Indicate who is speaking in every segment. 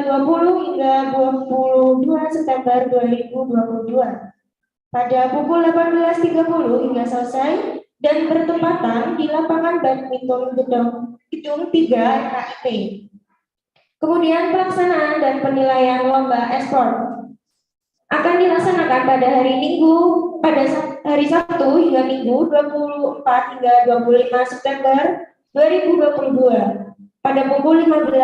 Speaker 1: 20 hingga 22 September 2022. Pada pukul 18.30 hingga selesai dan bertempatan di lapangan badminton gedung 3 KIP. Kemudian pelaksanaan dan penilaian lomba e-sport akan dilaksanakan pada hari Minggu, pada hari Sabtu hingga Minggu 24 hingga 25 September 2022 pada pukul 15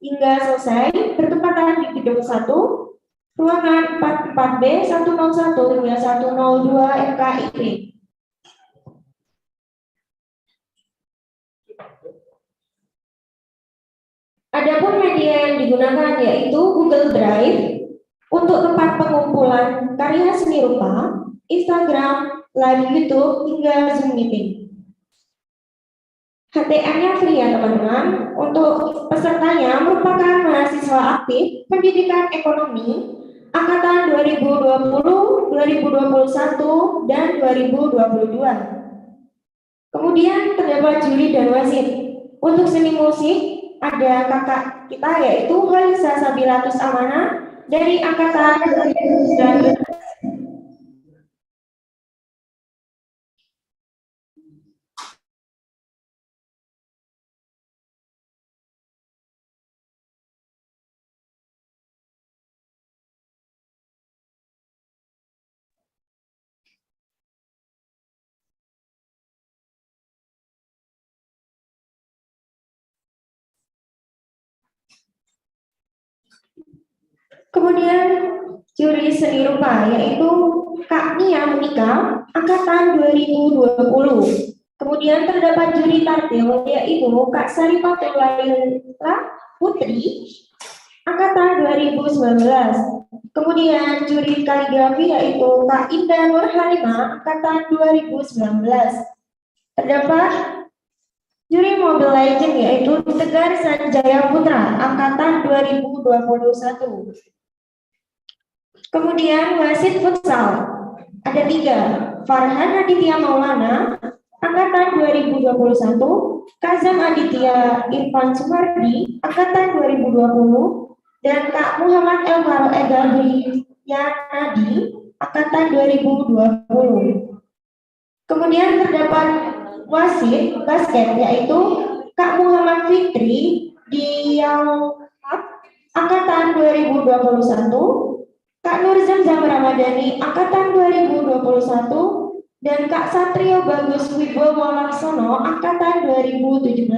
Speaker 1: hingga selesai bertempatan di gedung 1 ruangan 44B 101 hingga 102 MKIP. Adapun media yang digunakan yaitu Google Drive untuk tempat pengumpulan karya seni rupa, Instagram, live YouTube, hingga Zoom meeting. HTM-nya free ya teman-teman. Untuk pesertanya merupakan mahasiswa aktif pendidikan ekonomi angkatan 2020, 2021, dan 2022. Kemudian terdapat juri dan wasit. Untuk seni musik ada kakak kita yaitu Halisa Sabilatus Amana dari angkatan 2019. Kemudian juri seni rupa yaitu Kak Nia Monika angkatan 2020. Kemudian terdapat juri tartil yaitu Kak Sarifatul Laila Putri angkatan 2019. Kemudian juri kaligrafi yaitu Kak Indah Nur Halimah angkatan 2019. Terdapat juri Mobile Legend yaitu Tegar Sanjaya Putra angkatan 2021. Kemudian wasit futsal ada 3, Farhan Aditya Maulana angkatan 2021, Kazam Aditya Irfan Sumardi angkatan 2020, dan Kak Muhammad Elmaro Ega Yanadi angkatan 2020. Kemudian terdapat wasit basket yaitu Kak Muhammad Fikri Diau angkatan 2021, Kak Nur Zamzam Ramadhani angkatan 2021, dan Kak Satrio Bagus Wibowo Laksono angkatan 2017.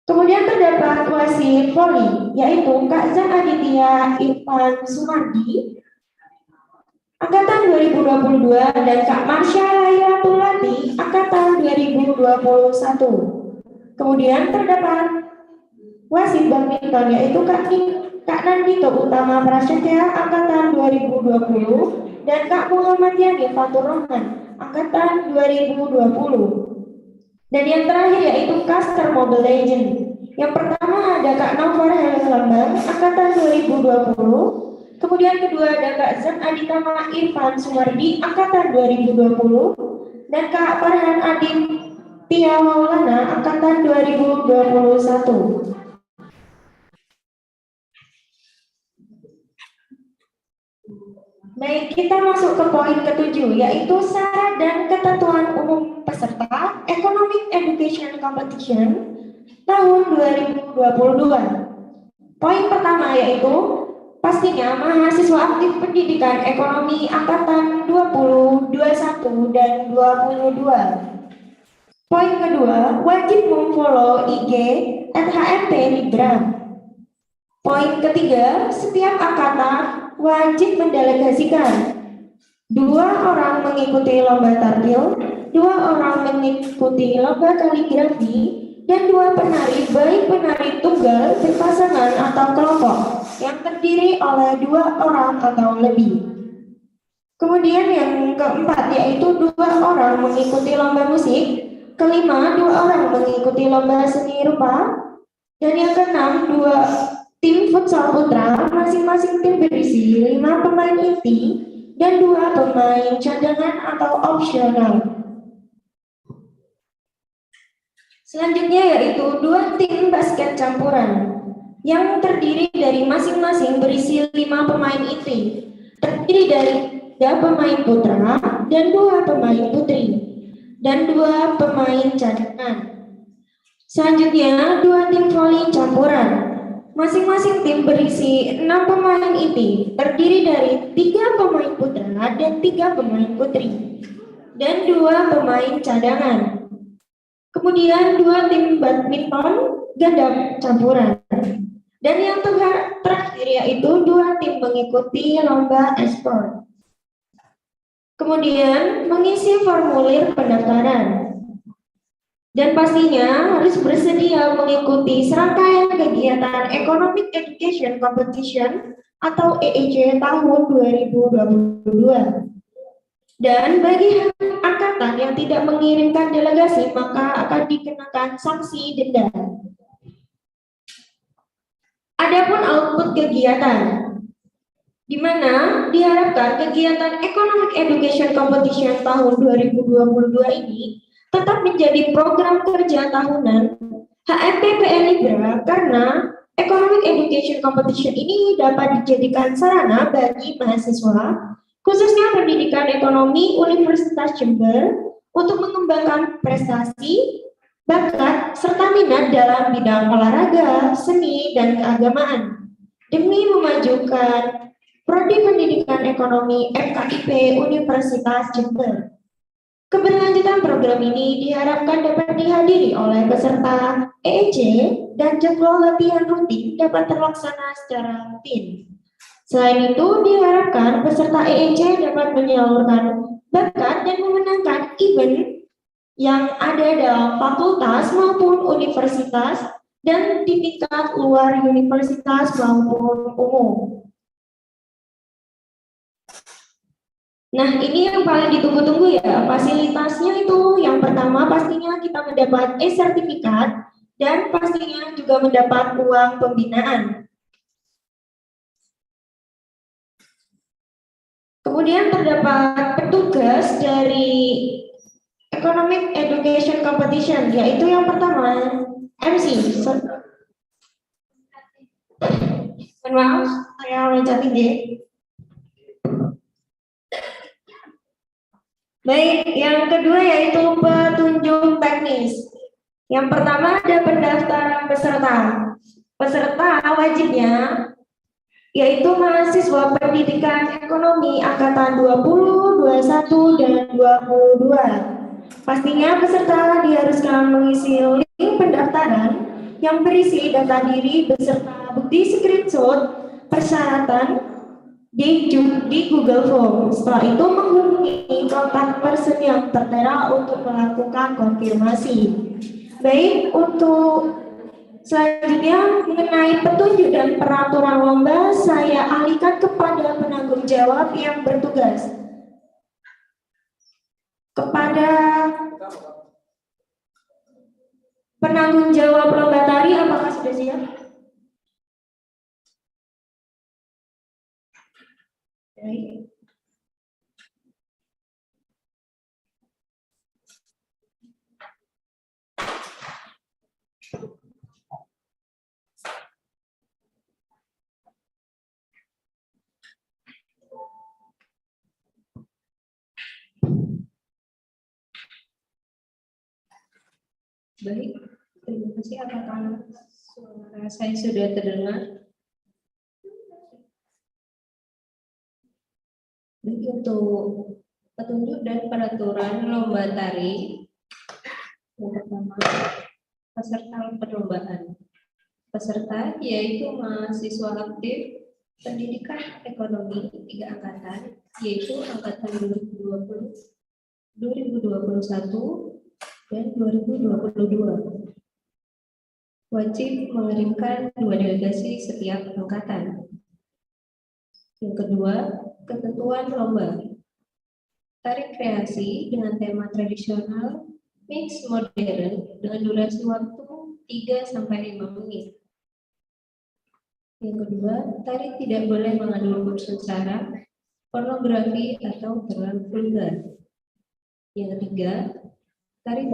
Speaker 1: Kemudian terdapat wasit voli yaitu Kak Zan Aditya Irfan Sumardi angkatan 2022 dan Kak Marsha Laylatul Lati angkatan 2021. Kemudian terdapat wasit badminton yaitu Kak Nandito Utama Prasetya angkatan 2020 dan Kak Muhammad Yani Fatur Rahman angkatan 2020. Dan yang terakhir yaitu caster Mobile Legend. Yang pertama ada Kak Novar Helman angkatan 2020. Kemudian kedua ada Kak Zan Aditama Irfan Sumardi angkatan 2020 dan Kak Farhan Adit Tia Maulana angkatan 2021. Baik, kita masuk ke poin ke-7 yaitu syarat dan ketentuan umum peserta Economic Education Competition tahun 2022. Poin pertama yaitu pastinya mahasiswa aktif pendidikan ekonomi angkatan 20, 21, dan 22. Poin kedua, wajib memfollow IG @HMP Libra. Poin ketiga, setiap angkatan wajib mendelegasikan 2 orang mengikuti lomba tartil, 2 orang mengikuti lomba kaligrafi, dan 2 penari baik penari tunggal berpasangan atau kelompok yang terdiri oleh 2 orang atau lebih. Kemudian yang keempat yaitu 2 orang mengikuti lomba musik, kelima 2 orang mengikuti lomba seni rupa, dan yang keenam 2 tim futsal putra, masing-masing tim berisi 5 pemain inti dan 2 pemain cadangan atau opsional. Selanjutnya yaitu 2 tim basket campuran yang terdiri dari masing-masing berisi 5 pemain inti, terdiri dari 3 pemain putra dan 2 pemain putri, dan 2 pemain cadangan. Selanjutnya 2 tim voli campuran. Masing-masing tim berisi 6 pemain inti, terdiri dari 3 pemain putra dan 3 pemain putri, dan 2 pemain cadangan. Kemudian 2 tim badminton ganda campuran. Dan yang terakhir yaitu 2 tim mengikuti lomba e-sport. Kemudian mengisi formulir pendaftaran. Dan pastinya harus bersedia mengikuti serangkaian kegiatan Economic Education Competition atau EEC tahun 2022. Dan bagi angkatan yang tidak mengirimkan delegasi, maka akan dikenakan sanksi denda. Adapun output kegiatan, di mana diharapkan kegiatan Economic Education Competition tahun 2022 ini tetap menjadi program kerja tahunan HMPPN Libra, karena Economic Education Competition ini dapat dijadikan sarana bagi mahasiswa khususnya pendidikan ekonomi Universitas Jember untuk mengembangkan prestasi, bakat, serta minat dalam bidang olahraga, seni, dan keagamaan demi memajukan Prodi Pendidikan Ekonomi FKIP Universitas Jember. Keberlanjutan program ini diharapkan dapat dihadiri oleh peserta EEC dan jadwal latihan rutin dapat terlaksana secara rutin. Selain itu, diharapkan peserta EEC dapat menyalurkan bakat dan memenangkan event yang ada dalam fakultas maupun universitas dan di tingkat luar universitas maupun umum. Nah, ini yang paling ditunggu-tunggu ya, fasilitasnya itu yang pertama pastinya kita mendapat e-sertifikat dan pastinya juga mendapat uang pembinaan. Kemudian terdapat petugas dari Economic Education Competition, yaitu yang pertama MC. Mohon maaf, saya loncat tinggi. Baik, yang kedua yaitu petunjuk teknis. Yang pertama ada pendaftaran peserta. Peserta wajibnya yaitu mahasiswa pendidikan ekonomi angkatan 20, 21, dan 22. Pastinya peserta diharuskan mengisi link pendaftaran yang berisi data diri beserta bukti screenshot persyaratan di Google Form. Setelah itu menghubungi kontak person yang tertera untuk melakukan konfirmasi. Baik, untuk selanjutnya mengenai petunjuk dan peraturan lomba, saya alihkan kepada penanggung jawab yang bertugas. Kepada penanggung jawab lomba tari, apakah sudah siap? Baik.
Speaker 2: Baik, terima kasih. Apakah suara saya sudah terdengar? Baik, untuk petunjuk dan peraturan lomba tari, yang pertama, peserta perlombaan. Peserta yaitu mahasiswa aktif pendidikan ekonomi 3 angkatan, yaitu angkatan 2020, 2021, dan 2022. Wajib mengirimkan 2 delegasi setiap angkatan. Yang kedua, ketentuan lomba. Tari kreasi dengan tema tradisional, mix modern dengan durasi waktu 3-5 menit. Yang kedua, tari tidak boleh mengandung unsur sara, pornografi atau terlalu vulgar. Yang ketiga, tari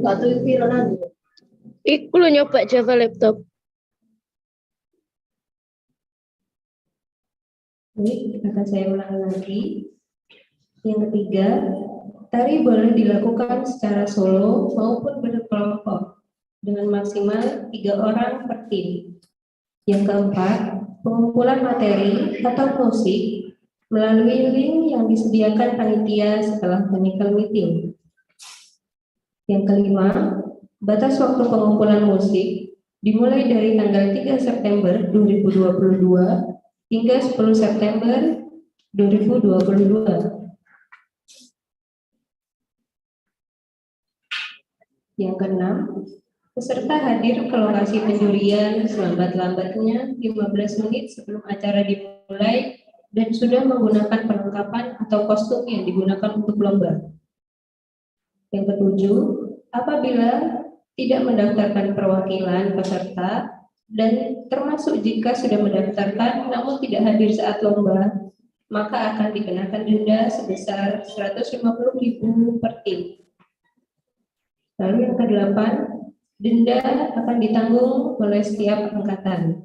Speaker 2: Satu pironan.
Speaker 3: Iku lo nyoba Java laptop.
Speaker 2: Ini akan saya ulang lagi. Yang ketiga, tari boleh dilakukan secara solo maupun berkelompok dengan maksimal 3 orang per tim. Yang keempat, pengumpulan materi atau musik melalui link yang disediakan panitia setelah technical meeting. Yang kelima, batas waktu pengumpulan musik dimulai dari tanggal 3 September 2022 hingga 10 September 2022. Yang keenam, peserta hadir ke lokasi penjurian selambat-lambatnya 15 menit sebelum acara dimulai dan sudah menggunakan perlengkapan atau kostum yang digunakan untuk lomba. Yang ketujuh, apabila tidak mendaftarkan perwakilan peserta dan termasuk jika sudah mendaftarkan namun tidak hadir saat lomba, maka akan dikenakan denda sebesar 150.000 per tim. Lalu yang kedelapan, denda akan ditanggung oleh setiap angkatan.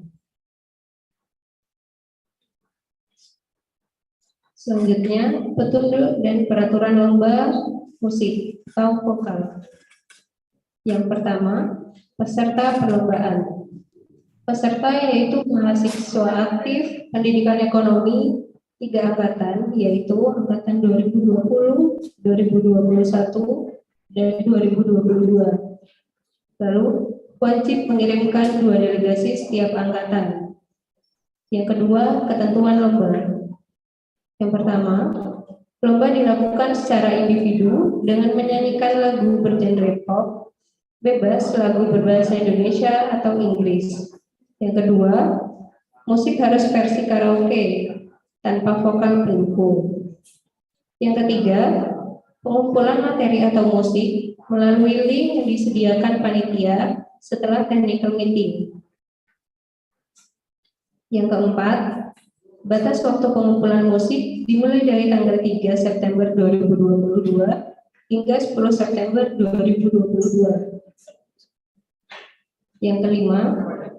Speaker 2: Selanjutnya, petunjuk dan peraturan lomba musik atau vokal. Yang pertama, peserta perlombaan. Peserta yaitu mahasiswa aktif pendidikan ekonomi 3 angkatan, yaitu angkatan 2020, 2021, dan 2022. Lalu, wajib mengirimkan 2 delegasi setiap angkatan. Yang kedua, ketentuan lomba. Yang pertama, lomba dilakukan secara individu dengan menyanyikan lagu bergenre pop, bebas lagu berbahasa Indonesia atau Inggris. Yang kedua, musik harus versi karaoke tanpa vokal pendukung. Yang ketiga, pengumpulan materi atau musik melalui link yang disediakan panitia setelah technical meeting. Yang keempat, batas waktu pengumpulan musik dimulai dari tanggal 3 September 2022 hingga 10 September 2022. Yang kelima,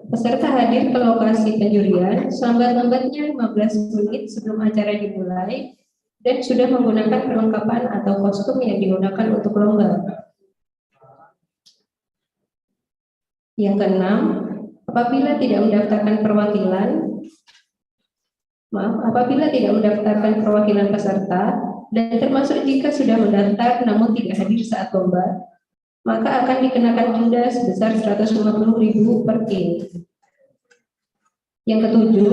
Speaker 2: peserta hadir ke lokasi penjurian selambat-lambatnya 15 menit sebelum acara dimulai dan sudah menggunakan perlengkapan atau kostum yang digunakan untuk lomba. Yang keenam, apabila tidak mendaftarkan perwakilan peserta dan termasuk jika sudah mendaftar namun tidak hadir saat lomba, maka akan dikenakan denda sebesar 150.000 per tim. Yang ketujuh,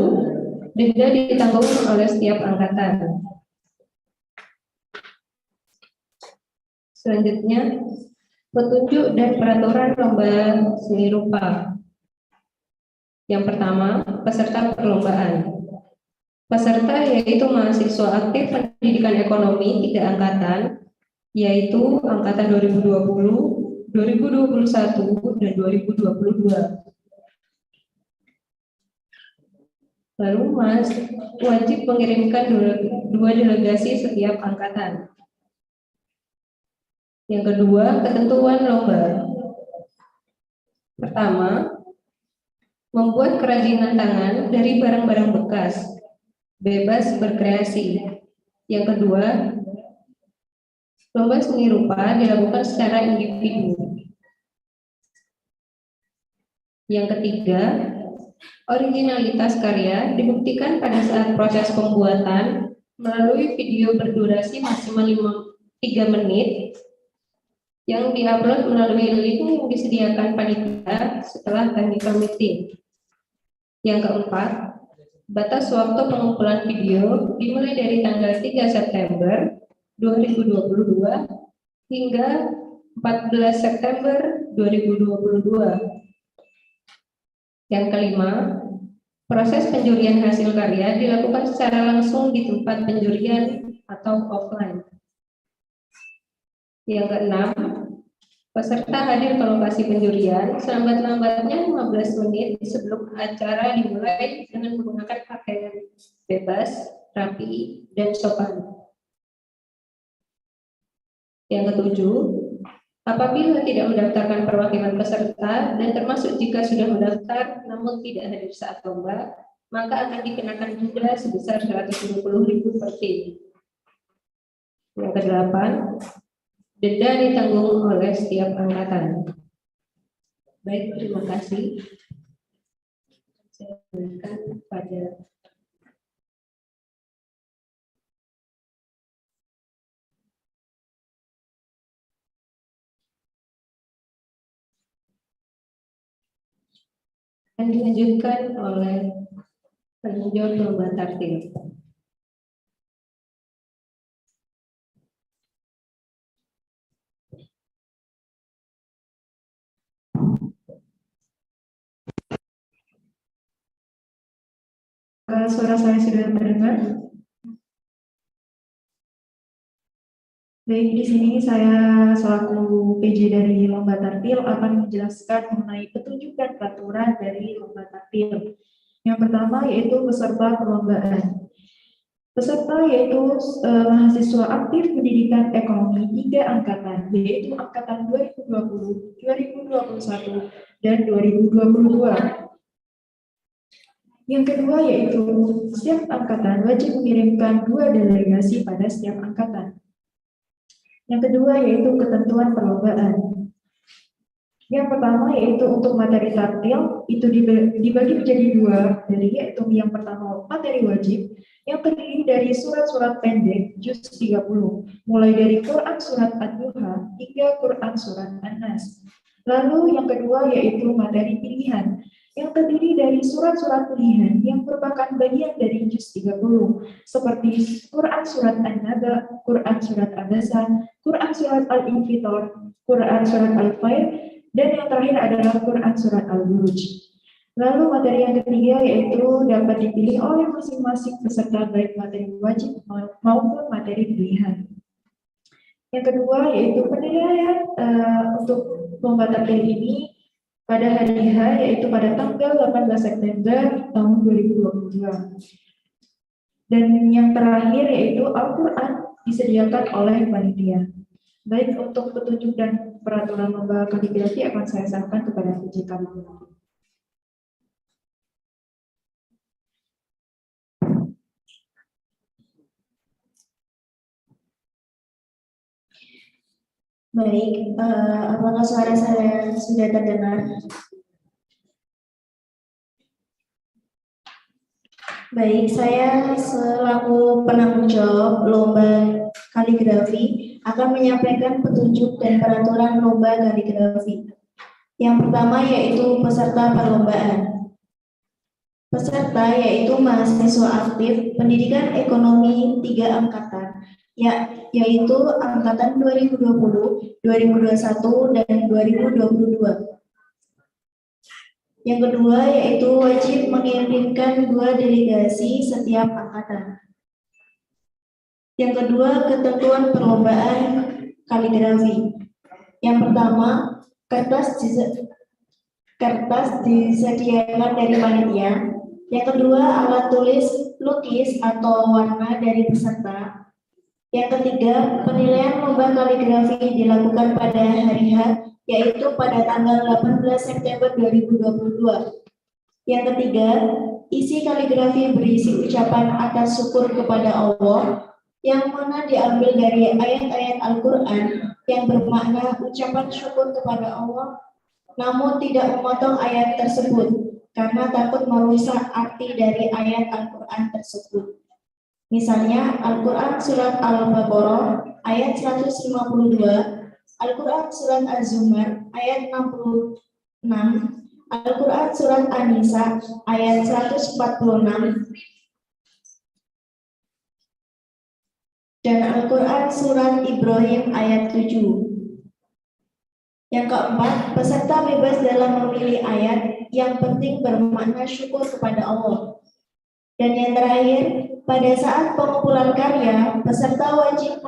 Speaker 2: denda ditanggung oleh setiap angkatan. Selanjutnya, petunjuk dan peraturan lomba seni rupa. Yang pertama, peserta perlombaan. Peserta yaitu mahasiswa aktif pendidikan ekonomi 3 angkatan, yaitu angkatan 2020, 2021, dan 2022. Lalu wajib mengirimkan 2 delegasi setiap angkatan. Yang kedua, ketentuan lomba. Pertama, membuat kerajinan tangan dari barang-barang bekas, bebas berkreasi. Yang kedua, lomba seni rupa dilakukan secara individu. Yang ketiga, originalitas karya dibuktikan pada saat proses pembuatan melalui video berdurasi maksimal 3 menit yang diupload melalui link yang disediakan panitia setelah technical meeting. Yang keempat, batas waktu pengumpulan video dimulai dari tanggal 3 September 2022 hingga 14 September 2022. Yang kelima, proses penjurian hasil karya dilakukan secara langsung di tempat penjurian atau offline. Yang keenam, peserta hadir ke lokasi penjurian selambat-lambatnya 15 menit sebelum acara dimulai dengan menggunakan pakaian bebas, rapi, dan sopan. Yang ketujuh, Apabila tidak mendaftarkan perwakilan peserta dan termasuk jika sudah mendaftar namun tidak hadir saat lomba, maka akan dikenakan denda sebesar 150.000 per tim. Yang kedelapan, denda ditanggung oleh setiap angkatan. Baik, terima kasih. Saya berikan pada dan dilanjutkan oleh peninjau lomba tartil.
Speaker 4: Suara saya sudah terdengar. Baik, di sini saya selaku PJ dari Lomba Tartil akan menjelaskan mengenai petunjuk dan peraturan dari Lomba Tartil. Yang pertama yaitu peserta perlombaan. Peserta yaitu mahasiswa aktif pendidikan ekonomi 3 angkatan, yaitu angkatan 2020, 2021, dan 2022. Yang kedua yaitu setiap angkatan wajib mengirimkan 2 delegasi pada setiap angkatan. Yang kedua yaitu ketentuan perlombaan. Yang pertama yaitu untuk materi tartil itu dibagi menjadi 2, yaitu yang pertama materi wajib yang terdiri dari surat-surat pendek juz 30, mulai dari Quran surat Ad-Duha hingga Quran surat An-Nas. Lalu yang kedua yaitu materi pilihan yang terdiri dari surat-surat pilihan yang merupakan bagian dari juz 30 seperti Quran surat An-Naba, Quran surat Abasa, Quran surat Al-Infitor, Quran surat Al-Fair, dan yang terakhir adalah Quran surat Al-Buruj. Lalu materi yang ketiga yaitu dapat dipilih oleh masing-masing peserta baik materi wajib maupun materi pilihan. Yang kedua yaitu penilaian untuk lomba tartil ini pada hari H yaitu pada tanggal 18 September tahun 2022. Dan yang terakhir yaitu Al-Quran disediakan oleh panitia. Baik, untuk petunjuk dan peraturan lomba kaligrafi akan saya serahkan kepada PJ Kaligrafi.
Speaker 1: Baik, apakah suara saya sudah terdengar? Baik, saya selaku penanggung jawab lomba kaligrafi akan menyampaikan petunjuk dan peraturan lomba kaligrafi. Yang pertama yaitu peserta perlombaan. Peserta yaitu mahasiswa aktif pendidikan ekonomi 3 angkatan, yaitu angkatan 2020, 2021, dan 2022. Yang kedua yaitu wajib mengirimkan 2 delegasi setiap angkatan. Yang kedua, ketentuan perlombaan kaligrafi. Yang pertama, kertas disediakan dari panitia. Yang kedua, alat tulis lukis atau warna dari peserta. Yang ketiga, penilaian lomba kaligrafi dilakukan pada hari H, yaitu pada tanggal 18 September 2022. Yang ketiga, isi kaligrafi berisi ucapan atas syukur kepada Allah, yang mana diambil dari ayat-ayat Al-Quran yang bermakna ucapan syukur kepada Allah, namun tidak memotong ayat tersebut karena takut merusak arti dari ayat Al-Quran tersebut. Misalnya Al-Quran surat Al-Baqarah ayat 152, Al-Quran surat Az-Zumar ayat 66, Al-Quran surat An-Nisa ayat 146, dan Al-Quran surat Ibrahim ayat 7. Yang keempat, peserta bebas dalam memilih ayat yang penting bermakna syukur kepada Allah. Dan yang terakhir, pada saat pengumpulan karya, peserta wajib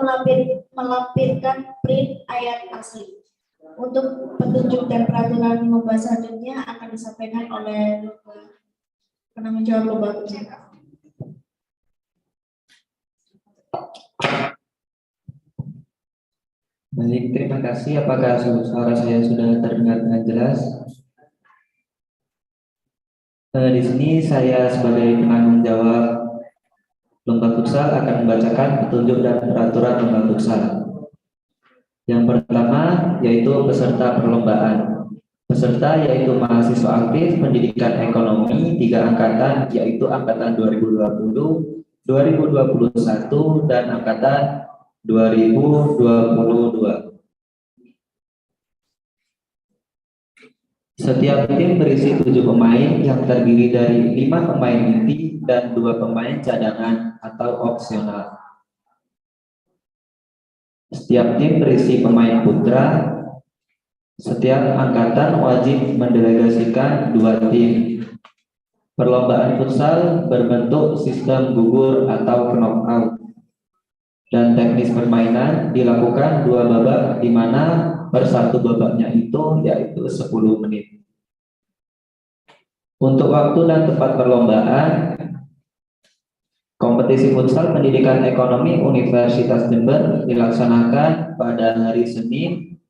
Speaker 1: melampirkan print ayat asli. Untuk petunjuk dan peraturan lomba selanjutnya akan disampaikan oleh penanggung jawab lomba.
Speaker 5: Baik, terima kasih. Apakah suara saya sudah terdengar dengan jelas? Di sini saya sebagai penanggung jawab lomba futsal akan membacakan petunjuk dan peraturan lomba futsal. Yang pertama yaitu peserta perlombaan. Peserta yaitu mahasiswa aktif pendidikan ekonomi 3 angkatan, yaitu angkatan 2020, 2021, dan angkatan 2022. Setiap tim berisi 7 pemain yang terdiri dari 5 pemain inti dan 2 pemain cadangan atau opsional. Setiap tim berisi pemain putra. Setiap angkatan wajib mendelegasikan 2 tim. Perlombaan futsal berbentuk sistem gugur atau knockout. Dan teknis permainan dilakukan 2 babak, di mana per 1 babaknya itu yaitu 10 menit. Untuk waktu dan tempat perlombaan, kompetisi futsal pendidikan ekonomi Universitas Jember dilaksanakan pada hari Senin,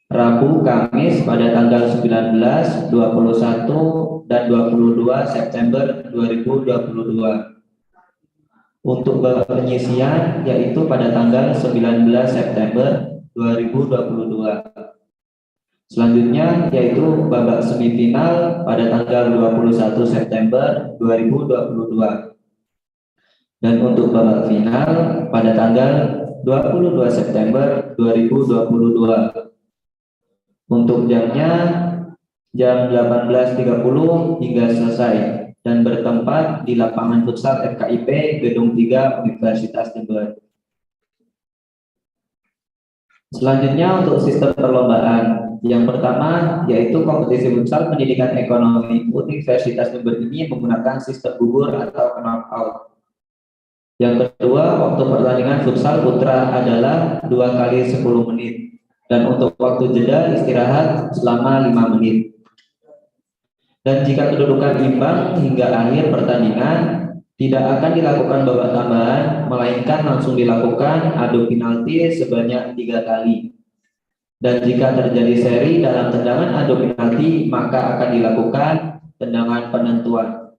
Speaker 5: Rabu, Kamis pada tanggal 19, 21, dan 22 September 2022. Untuk babak penyisian yaitu pada tanggal 19 September 2022. Selanjutnya yaitu babak semifinal pada tanggal 21 September 2022. Dan untuk babak final pada tanggal 22 September 2022. Untuk jamnya jam 18.30 hingga selesai dan bertempat di lapangan futsal FKIP Gedung 3 Universitas Jember. Selanjutnya untuk sistem perlombaan. Yang pertama yaitu kompetisi futsal pendidikan ekonomi Universitas Jember ini menggunakan sistem gugur atau knockout. Yang kedua, waktu pertandingan futsal putra adalah 2 kali 10 menit. Dan untuk waktu jeda istirahat selama 5 menit. Dan jika kedudukan imbang hingga akhir pertandingan, tidak akan dilakukan babak tambahan, melainkan langsung dilakukan adu penalti sebanyak 3 kali. Dan jika terjadi seri dalam tendangan adu penalti, maka akan dilakukan tendangan penentuan.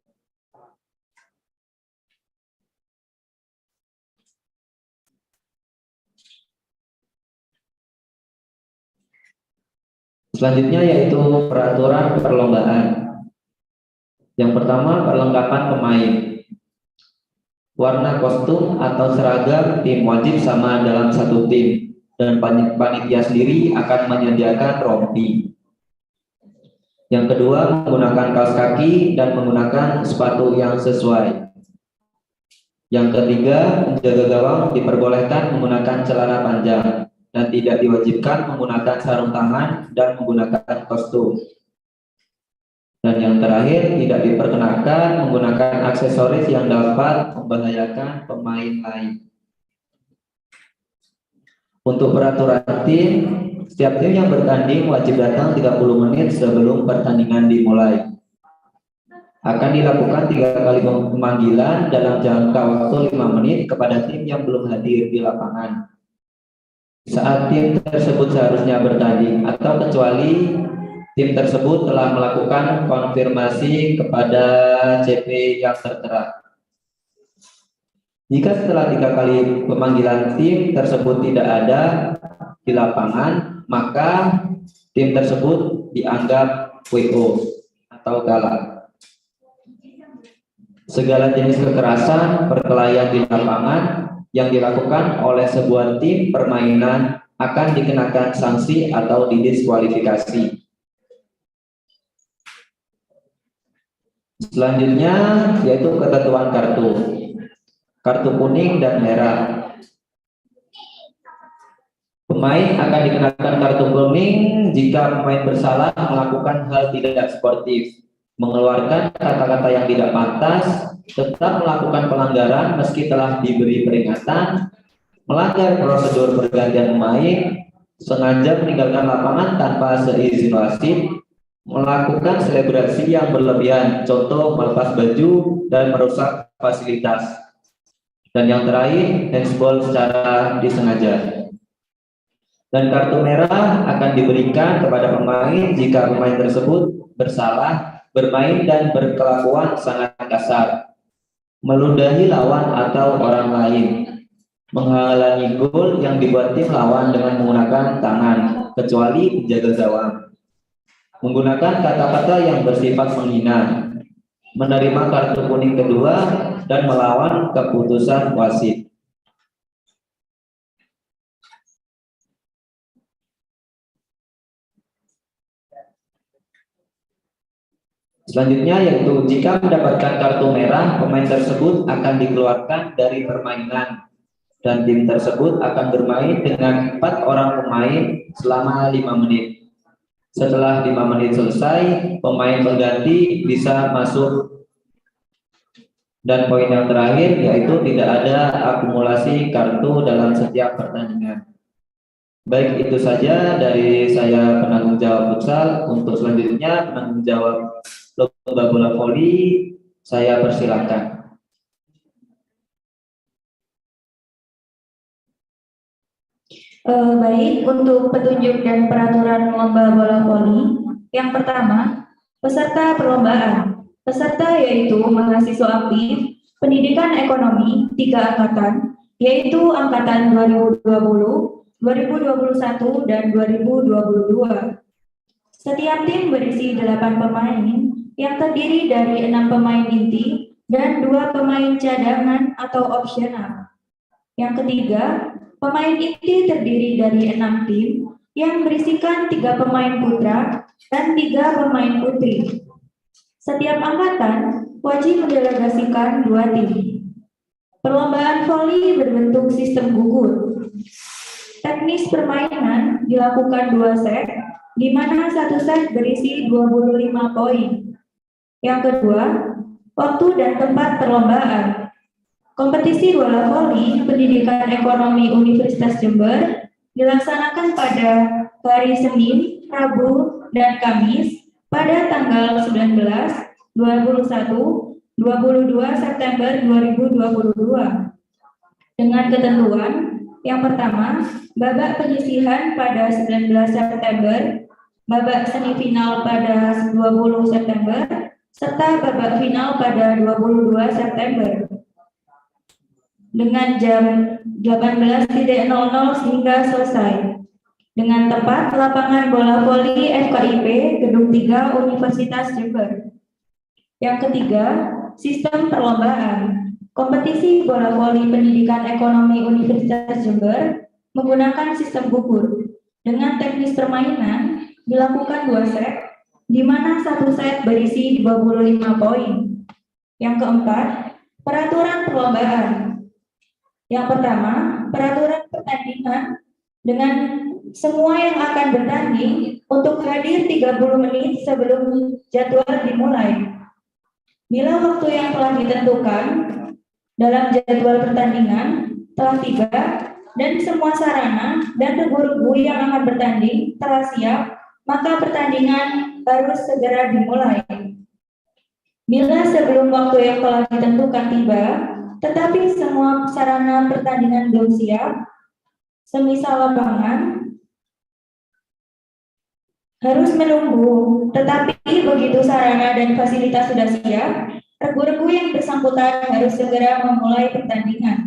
Speaker 5: Selanjutnya yaitu peraturan perlombaan. Yang pertama, perlengkapan pemain. Warna kostum atau seragam tim wajib sama dalam satu tim, dan panitia sendiri akan menyediakan rompi. Yang kedua, menggunakan kaos kaki dan menggunakan sepatu yang sesuai. Yang ketiga, penjaga gawang diperbolehkan menggunakan celana panjang dan tidak diwajibkan menggunakan sarung tangan dan menggunakan kostum. Dan yang terakhir, tidak diperkenakan menggunakan aksesoris yang dapat membahayakan pemain lain. Untuk peraturan tim, setiap tim yang bertanding wajib datang 30 menit sebelum pertandingan dimulai. Akan dilakukan 3 kali pemanggilan dalam jangka waktu 5 menit kepada tim yang belum hadir di lapangan. Saat tim tersebut seharusnya bertanding atau kecuali tim tersebut telah melakukan konfirmasi kepada CP yang tertera. Jika setelah 3 kali pemanggilan tim tersebut tidak ada di lapangan, maka tim tersebut dianggap WO atau kalah. Segala jenis kekerasan, perkelahian di lapangan yang dilakukan oleh sebuah tim permainan akan dikenakan sanksi atau didiskualifikasi. Selanjutnya yaitu ketentuan kartu. Kartu kuning dan merah. Pemain akan dikenakan kartu kuning jika pemain bersalah melakukan hal tidak sportif, mengeluarkan kata-kata yang tidak pantas, tetap melakukan pelanggaran meski telah diberi peringatan, melanggar prosedur pergantian pemain, sengaja meninggalkan lapangan tanpa seizin wasit, melakukan selebrasi yang berlebihan, contoh melepas baju dan merusak fasilitas. Dan yang terakhir, handsball secara disengaja. Dan kartu merah akan diberikan kepada pemain jika pemain tersebut bersalah bermain dan berkelakuan sangat kasar, meludahi lawan atau orang lain, menghalangi gol yang dibuat tim lawan dengan menggunakan tangan, kecuali penjaga gawang, menggunakan kata-kata yang bersifat menghina, menerima kartu kuning kedua, dan melawan keputusan wasit. Selanjutnya yaitu jika mendapatkan kartu merah, pemain tersebut akan dikeluarkan dari permainan dan tim tersebut akan bermain dengan 4 orang pemain selama 5 menit. Setelah 5 menit selesai, pemain pengganti bisa masuk. Dan poin yang terakhir yaitu tidak ada akumulasi kartu dalam setiap pertandingan. Baik, itu saja dari saya penanggung jawab futsal. Untuk selanjutnya penanggung jawab lomba bola voli, saya persilakan.
Speaker 1: Baik, untuk petunjuk dan peraturan lomba bola voli. Yang pertama, peserta perlombaan. Peserta yaitu mahasiswa aktif pendidikan ekonomi 3 angkatan, yaitu angkatan 2020, 2021, dan 2022. Setiap tim berisi 8 pemain yang terdiri dari 6 pemain inti dan 2 pemain cadangan atau opsional. Yang ketiga, pemain inti terdiri dari 6 tim yang berisikan 3 pemain putra dan 3 pemain putri. Setiap angkatan wajib mendelegasikan 2 tim. Perlombaan voli berbentuk sistem gugur. Teknis permainan dilakukan 2 set, di mana 1 set berisi 25 poin. Yang kedua, waktu dan tempat perlombaan. Kompetisi bola voli Pendidikan Ekonomi Universitas Jember dilaksanakan pada hari Senin, Rabu, dan Kamis pada tanggal 19, 21, 22 September 2022 dengan ketentuan yang pertama, babak penyisihan pada 19 September, babak semifinal pada 20 September, serta babak final pada 22 September. Dengan jam 18.00 hingga selesai. Dengan tempat lapangan bola voli FKIP Gedung 3 Universitas Jember. Yang ketiga, sistem perlombaan. Kompetisi bola voli Pendidikan Ekonomi Universitas Jember menggunakan sistem gugur. Dengan teknis permainan dilakukan 2 set, di mana 1 set berisi 25 poin. Yang keempat, peraturan perlombaan. Yang pertama, peraturan pertandingan dengan semua yang akan bertanding untuk hadir 30 menit sebelum jadwal dimulai. Bila waktu yang telah ditentukan dalam jadwal pertandingan telah tiba dan semua sarana dan regu-regu yang akan bertanding telah siap, maka pertandingan harus segera dimulai. Bila sebelum waktu yang telah ditentukan tiba, tetapi semua sarana pertandingan belum siap, semisal lapangan, harus menunggu. Tetapi begitu sarana dan fasilitas sudah siap, regu-regu yang bersangkutan harus segera memulai pertandingan.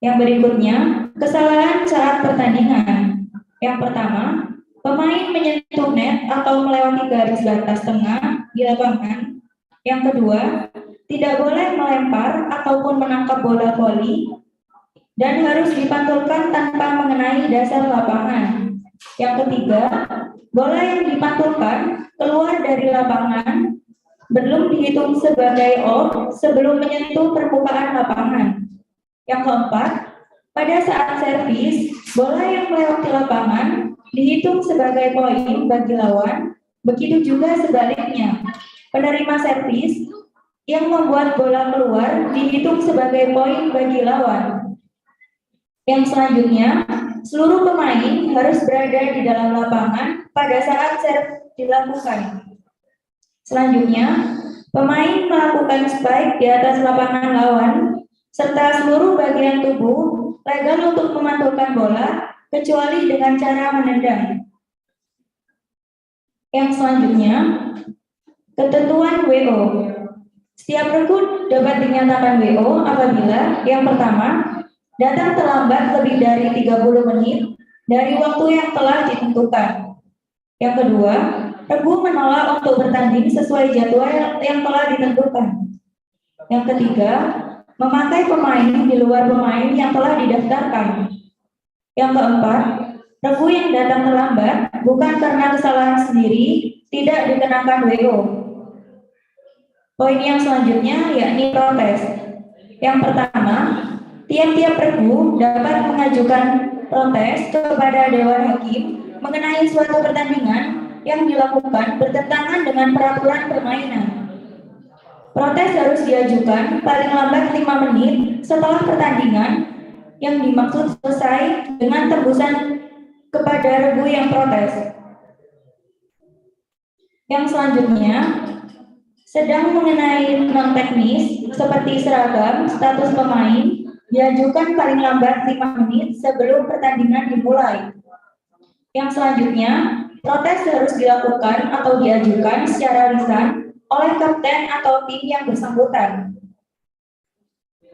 Speaker 1: Yang berikutnya, kesalahan saat pertandingan. Yang pertama, pemain menyentuh net atau melewati garis batas tengah di lapangan. Yang kedua, tidak boleh melempar ataupun menangkap bola voli dan harus dipantulkan tanpa mengenai dasar lapangan. Yang ketiga, bola yang dipantulkan keluar dari lapangan belum dihitung sebagai out sebelum menyentuh permukaan lapangan. Yang keempat, pada saat servis, bola yang melewati lapangan dihitung sebagai poin bagi lawan, begitu juga sebaliknya. Penerima servis yang membuat bola keluar dihitung sebagai poin bagi lawan. Yang selanjutnya, seluruh pemain harus berada di dalam lapangan pada saat serve dilakukan. Selanjutnya, pemain melakukan spike di atas lapangan lawan, serta seluruh bagian tubuh legal untuk memantulkan bola kecuali dengan cara menendang. Yang selanjutnya, ketentuan WO. Setiap regu dapat dinyatakan WO apabila yang pertama, datang terlambat lebih dari 30 menit dari waktu yang telah ditentukan. Yang kedua, regu menolak untuk bertanding sesuai jadwal yang telah ditentukan. Yang ketiga, memakai pemain di luar pemain yang telah didaftarkan. Yang keempat, regu yang datang terlambat bukan karena kesalahan sendiri tidak dikenakan WO. Poin yang selanjutnya yakni protes. Yang pertama, tiap-tiap regu dapat mengajukan protes kepada Dewan Hakim mengenai suatu pertandingan yang dilakukan bertentangan dengan peraturan permainan. Protes harus diajukan paling lambat 5 menit setelah pertandingan yang dimaksud selesai dengan tembusan kepada regu yang protes. Yang selanjutnya, sedang mengenai non-teknis seperti seragam, status pemain, diajukan paling lambat 5 menit sebelum pertandingan dimulai. Yang selanjutnya, protes harus dilakukan atau diajukan secara lisan oleh kapten atau tim yang bersangkutan.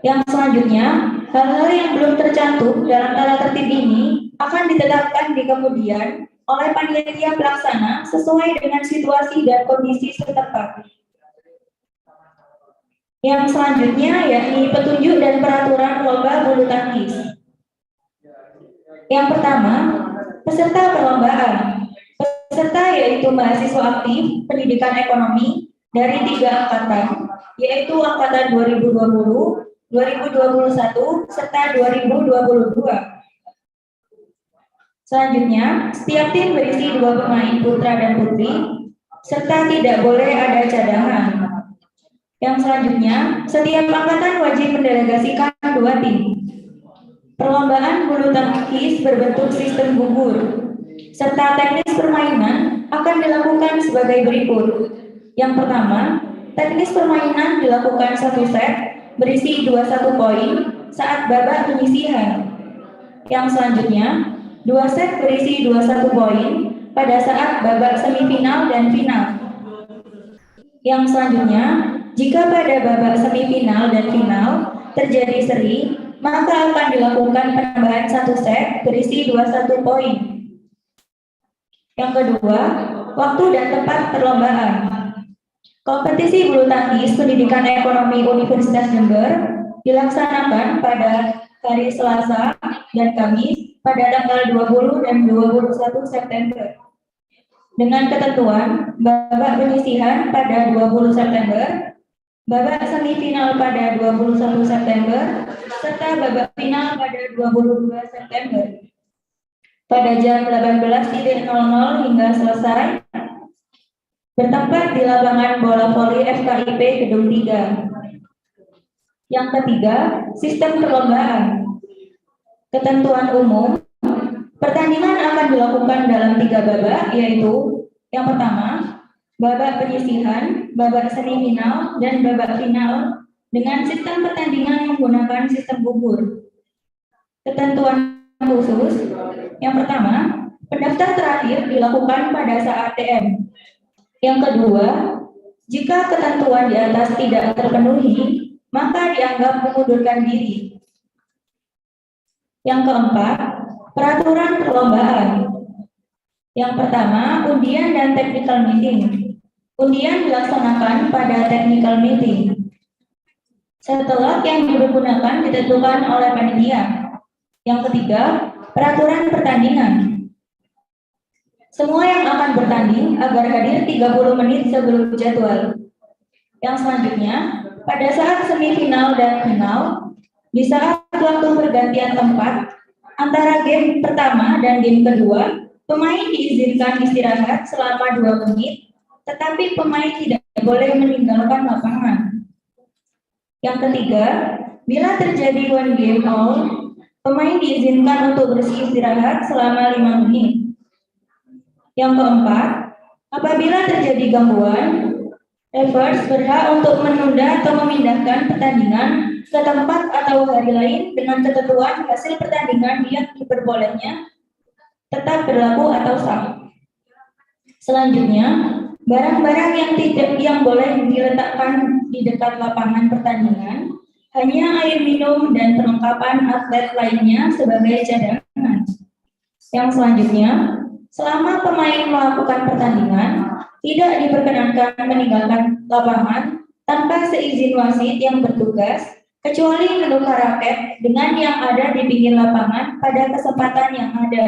Speaker 1: Yang selanjutnya, hal-hal yang belum tercantum dalam tata tertib ini akan ditetapkan di kemudian oleh panitia pelaksana sesuai dengan situasi dan kondisi setempat. Yang selanjutnya yakni petunjuk dan peraturan lomba bulu tangkis. Yang pertama, peserta perlombaan. Peserta yaitu mahasiswa aktif pendidikan ekonomi dari 3 angkatan, yaitu angkatan 2020, 2021, serta 2022. Selanjutnya, setiap tim berisi 2 pemain putra dan putri, serta tidak boleh ada cadangan. Yang selanjutnya, setiap angkatan wajib mendelegasikan 2 tim. Perlombaan bulu tangkis berbentuk sistem gugur, serta teknis permainan akan dilakukan sebagai berikut. Yang pertama, teknis permainan dilakukan 1 set berisi 21 poin saat babak penyisihan. Yang selanjutnya, 2 set berisi 21 poin pada saat babak semifinal dan final. Yang selanjutnya, jika pada babak semifinal dan final terjadi seri, maka akan dilakukan penambahan 1 set berisi 21 poin. Yang kedua, waktu dan tempat perlombaan. Kompetisi bulu tangkis pendidikan ekonomi Universitas Jember dilaksanakan pada hari Selasa dan Kamis pada tanggal 20 dan 21 September. Dengan ketentuan babak penyisihan pada 20 September, babak semifinal pada 21 September, serta babak final pada 22 September. Pada jam 18.00 hingga selesai, bertempat di lapangan bola voli FKIP Gedung 3. Yang ketiga, sistem perlombaan. Ketentuan umum, pertandingan akan dilakukan dalam 3 babak, yaitu yang pertama, babak penyisihan, babak semifinal, dan babak final dengan sistem pertandingan menggunakan sistem gugur. Ketentuan khusus, yang pertama, pendaftar terakhir dilakukan pada saat TM. Yang kedua, jika ketentuan di atas tidak terpenuhi, maka dianggap mengundurkan diri. Yang keempat, peraturan perlombaan. Yang pertama, undian dan technical meeting. Undian dilaksanakan pada technical meeting setelah yang dipergunakan ditentukan oleh panitia. Yang ketiga, peraturan pertandingan. Semua yang akan bertanding agar hadir 30 menit sebelum jadwal. Yang selanjutnya, pada saat semifinal dan final, di saat waktu pergantian tempat antara game pertama dan game kedua, pemain diizinkan istirahat selama 2 menit, tetapi pemain tidak boleh meninggalkan lapangan. Yang ketiga, bila terjadi one game all, pemain diizinkan untuk beristirahat selama 5 menit. Yang keempat, apabila terjadi gangguan, referees berhak untuk menunda atau memindahkan pertandingan ke tempat atau hari lain dengan ketentuan hasil pertandingan yang diperbolehnya
Speaker 6: tetap berlaku atau sah. Selanjutnya, barang-barang yang boleh diletakkan di dekat lapangan pertandingan hanya air minum dan perlengkapan atlet lainnya sebagai cadangan. Yang selanjutnya, selama pemain melakukan pertandingan, tidak diperkenankan meninggalkan lapangan tanpa seizin wasit yang bertugas, kecuali menukar raket dengan yang ada di pinggir lapangan pada kesempatan yang ada.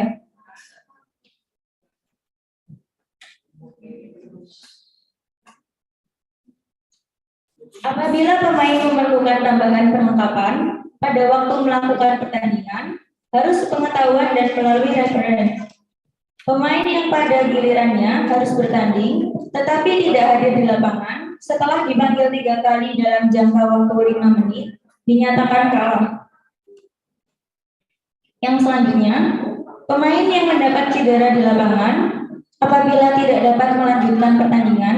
Speaker 6: Apabila pemain memerlukan tambahan perlengkapan pada waktu melakukan pertandingan, harus pengetahuan dan melalui referensi. Pemain yang pada gilirannya harus bertanding, tetapi tidak hadir di lapangan, setelah dipanggil 3 kali dalam jangka waktu 5 menit, dinyatakan kalah. Yang selanjutnya, pemain yang mendapat cedera di lapangan, apabila tidak dapat melanjutkan pertandingan,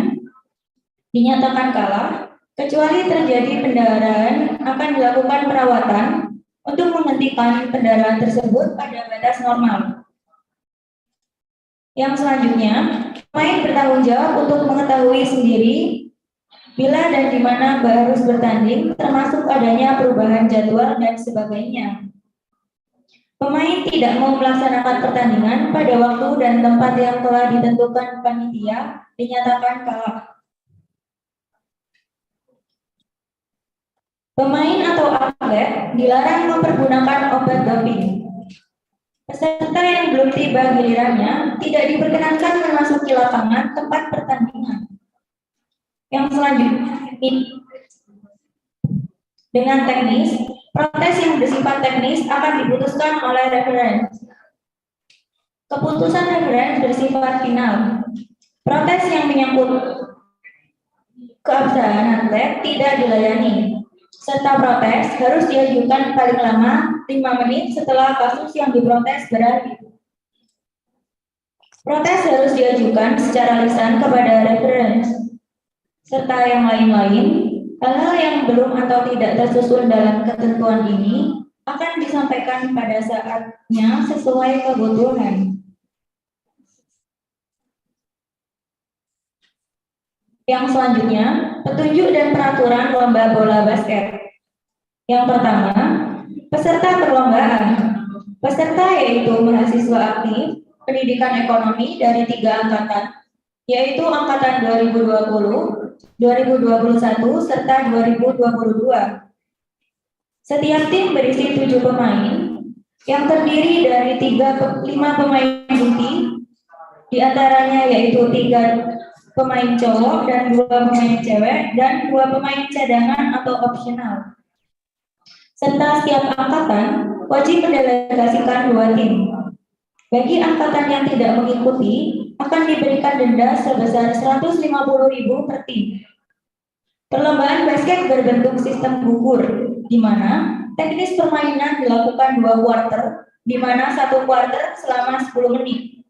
Speaker 6: dinyatakan kalah, kecuali terjadi pendarahan, akan dilakukan perawatan untuk menghentikan pendarahan tersebut pada batas normal. Yang selanjutnya, pemain bertanggung jawab untuk mengetahui sendiri bila dan di mana harus bertanding, termasuk adanya perubahan jadwal dan sebagainya. Pemain tidak mau melaksanakan pertandingan pada waktu dan tempat yang telah ditentukan panitia, dinyatakan kalah. Pemain atau atlet dilarang mempergunakan obat doping. Peserta yang belum tiba gilirannya tidak diperkenankan memasuki lapangan tempat pertandingan. Yang selanjutnya, dengan teknis, protes yang bersifat teknis akan diputuskan oleh referee. Keputusan referee bersifat final. Protes yang menyangkut keabsahan atlet tidak dilayani. Serta protes harus diajukan paling lama 5 menit setelah kasus yang diprotes berakhir. Protes harus diajukan secara lisan kepada referee, serta yang lain-lain. Hal-hal yang belum atau tidak tersusun dalam ketentuan ini akan disampaikan pada saatnya sesuai kebutuhan. Yang selanjutnya, petunjuk dan peraturan lomba bola basket. Yang pertama, peserta perlombaan. Peserta yaitu mahasiswa aktif pendidikan ekonomi dari 3 angkatan, yaitu angkatan 2020, 2021, serta 2022. Setiap tim berisi 7 pemain yang terdiri dari 5 pemain inti, diantaranya yaitu 3 pemain cowok dan 2 pemain cewek, dan 2 pemain cadangan atau opsional. Serta setiap angkatan wajib mendelegasikan 2 tim. Bagi angkatan yang tidak mengikuti, akan diberikan denda sebesar 150.000 per tim. Perlombaan basket berbentuk sistem gugur, di mana teknis permainan dilakukan 2 kuarter, di mana 1 kuarter selama 10 menit.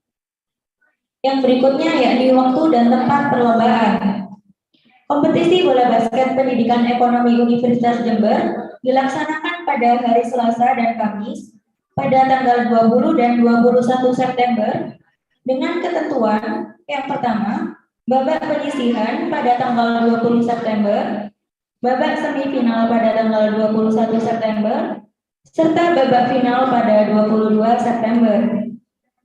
Speaker 6: Yang berikutnya yakni waktu dan tempat perlombaan. Kompetisi bola basket pendidikan ekonomi Universitas Jember dilaksanakan pada hari Selasa dan Kamis pada tanggal 20 dan 21 September dengan ketentuan yang pertama, babak penyisihan pada tanggal 20 September, babak semifinal pada tanggal 21 September, serta babak final pada 22 September.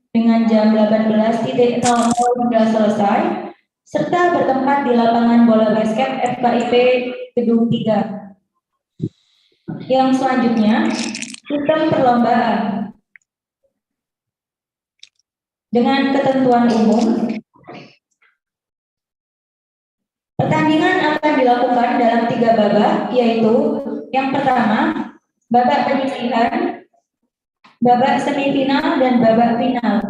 Speaker 6: Dengan jam 18.00 sudah selesai, serta bertempat di lapangan bola basket FKIP Gedung 3. Yang selanjutnya, sistem perlombaan. Dengan ketentuan umum, pertandingan akan dilakukan dalam 3 babak, yaitu yang pertama, babak penyisihan, babak semifinal, dan babak final.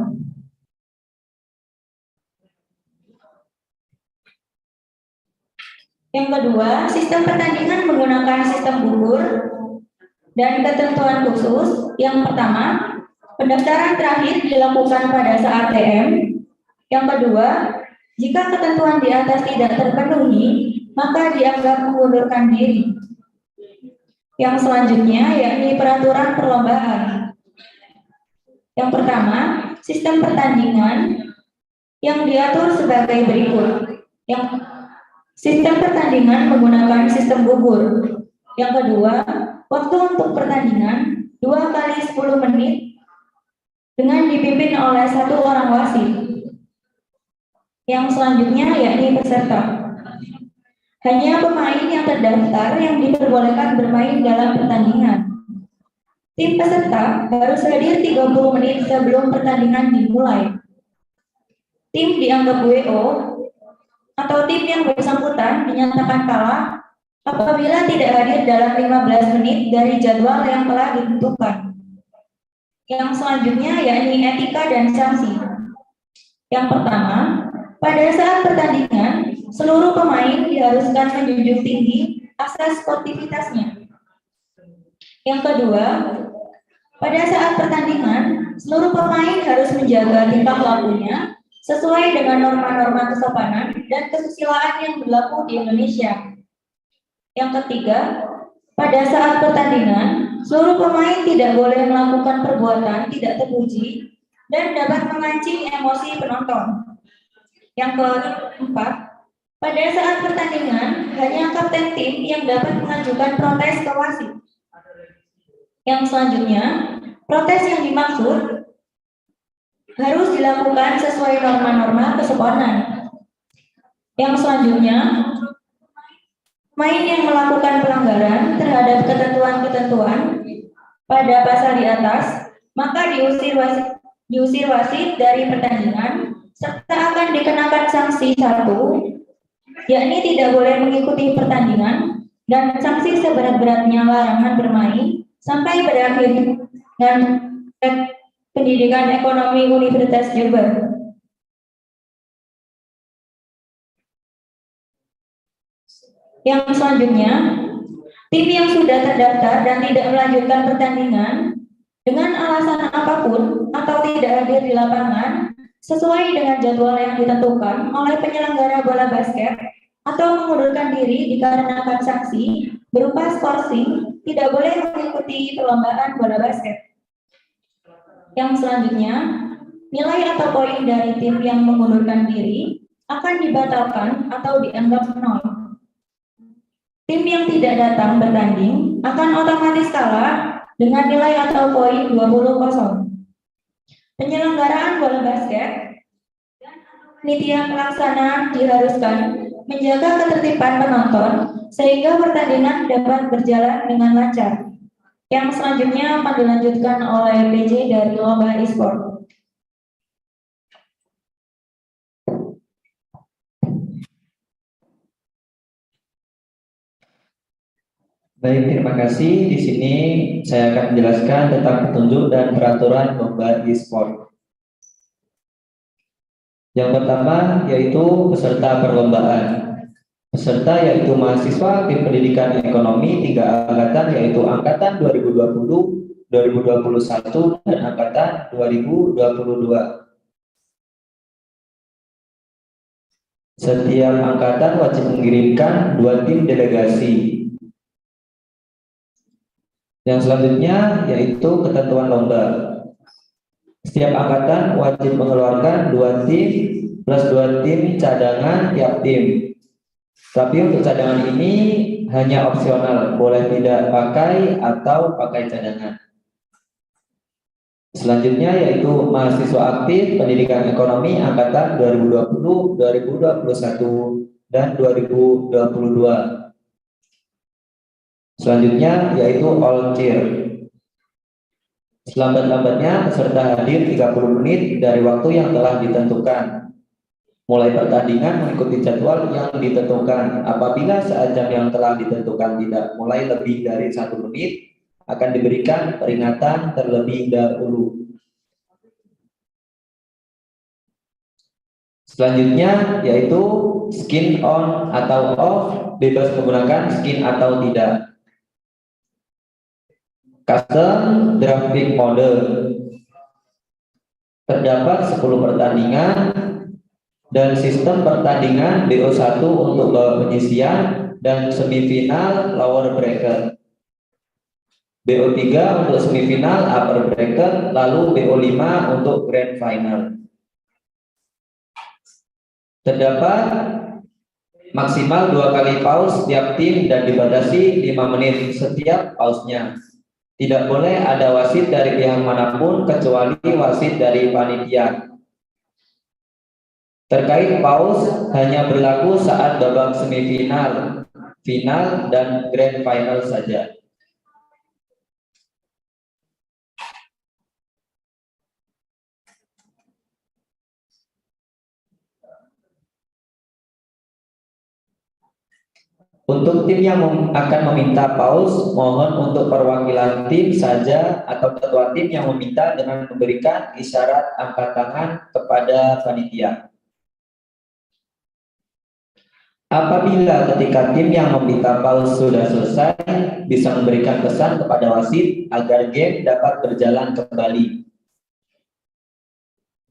Speaker 6: Yang kedua, sistem pertandingan menggunakan sistem gugur dan ketentuan khusus. Yang pertama, pendaftaran terakhir dilakukan pada saat TM. Yang kedua, jika ketentuan di atas tidak terpenuhi, maka dianggap mengundurkan diri. Yang selanjutnya yakni peraturan perlombaan. Yang pertama, sistem pertandingan yang diatur sebagai berikut. Yang sistem pertandingan menggunakan sistem gugur. Yang kedua, waktu untuk pertandingan 2 kali 10 menit dengan dipimpin oleh 1 orang wasit. Yang selanjutnya yakni peserta. Hanya pemain yang terdaftar yang diperbolehkan bermain dalam pertandingan. Tim peserta harus hadir 30 menit sebelum pertandingan dimulai. Tim dianggap WO atau tim yang bersangkutan dinyatakan kalah apabila tidak hadir dalam 15 menit dari jadwal yang telah ditentukan. Yang selanjutnya yakni etika dan sanksi. Yang pertama, pada saat pertandingan, seluruh pemain diharuskan menjunjung tinggi asas sportivitasnya. Yang kedua, pada saat pertandingan, seluruh pemain harus menjaga tingkah lakunya sesuai dengan norma-norma kesopanan dan kesusilaan yang berlaku di Indonesia. Yang ketiga, pada saat pertandingan, seluruh pemain tidak boleh melakukan perbuatan tidak terpuji dan dapat memancing emosi penonton. Yang keempat, pada saat pertandingan, hanya kapten tim yang dapat mengajukan protes ke wasit. Yang selanjutnya, protes yang dimaksud harus dilakukan sesuai norma-norma kesopanan. Yang selanjutnya, pemain yang melakukan pelanggaran terhadap ketentuan-ketentuan pada pasal di atas, maka diusir wasit dari pertandingan, serta akan dikenakan sanksi 1, yakni tidak boleh mengikuti pertandingan, dan sanksi seberat-beratnya larangan bermain sampai berakhir dan Pendidikan Ekonomi Universitas Jember. Yang selanjutnya, tim yang sudah terdaftar dan tidak melanjutkan pertandingan dengan alasan apapun atau tidak hadir di lapangan sesuai dengan jadwal yang ditentukan oleh penyelenggara bola basket atau mengundurkan diri dikarenakan sanksi berupa skorsing, tidak boleh mengikuti perlombaan bola basket. Yang selanjutnya, nilai atau poin dari tim yang mengundurkan diri akan dibatalkan atau dianggap nol. Tim yang tidak datang bertanding akan otomatis kalah dengan nilai atau poin 20-0. Penyelenggaraan bola basket dan panitia pelaksana diharuskan menjaga ketertiban penonton sehingga pertandingan dapat berjalan dengan lancar. Yang selanjutnya akan dilanjutkan oleh PJ dari Lomba e-sport.
Speaker 5: Baik, terima kasih. Di sini saya akan menjelaskan tentang petunjuk dan peraturan lomba e-sport. Yang pertama yaitu peserta perlombaan. Peserta yaitu mahasiswa di pendidikan ekonomi 3 angkatan yaitu angkatan 2020, 2021, dan angkatan 2022. Setiap angkatan wajib mengirimkan 2 tim delegasi. Yang selanjutnya yaitu ketentuan lomba. Setiap angkatan wajib mengeluarkan 2 tim plus 2 tim cadangan tiap tim. Tapi untuk cadangan ini hanya opsional, boleh tidak pakai atau pakai cadangan. Selanjutnya yaitu mahasiswa aktif pendidikan ekonomi angkatan 2020, 2021, dan 2022. Selanjutnya yaitu all cheer. Selambat-lambatnya peserta hadir 30 menit dari waktu yang telah ditentukan. Mulai pertandingan mengikuti jadwal yang ditentukan. Apabila saat jam yang telah ditentukan tidak mulai lebih dari 1 menit, akan diberikan peringatan terlebih dahulu. Selanjutnya yaitu skin on atau off, bebas menggunakan skin atau tidak. Custom graphic mode. Terdapat 10 pertandingan dan sistem pertandingan BO1 untuk babak penyisian dan semifinal lower bracket. BO3 untuk semifinal upper bracket, lalu BO5 untuk grand final. Terdapat maksimal 2 kali pause setiap tim dan dibatasi 5 menit setiap pausnya. Tidak boleh ada wasit dari pihak manapun kecuali wasit dari panitia. Terkait pause hanya berlaku saat babak semifinal, final, dan grand final saja. Untuk tim yang akan meminta pause, mohon untuk perwakilan tim saja atau ketua tim yang meminta dengan memberikan isyarat angkat tangan kepada panitia. Apabila ketika tim yang meminta pause sudah selesai, bisa memberikan pesan kepada wasit agar game dapat berjalan kembali.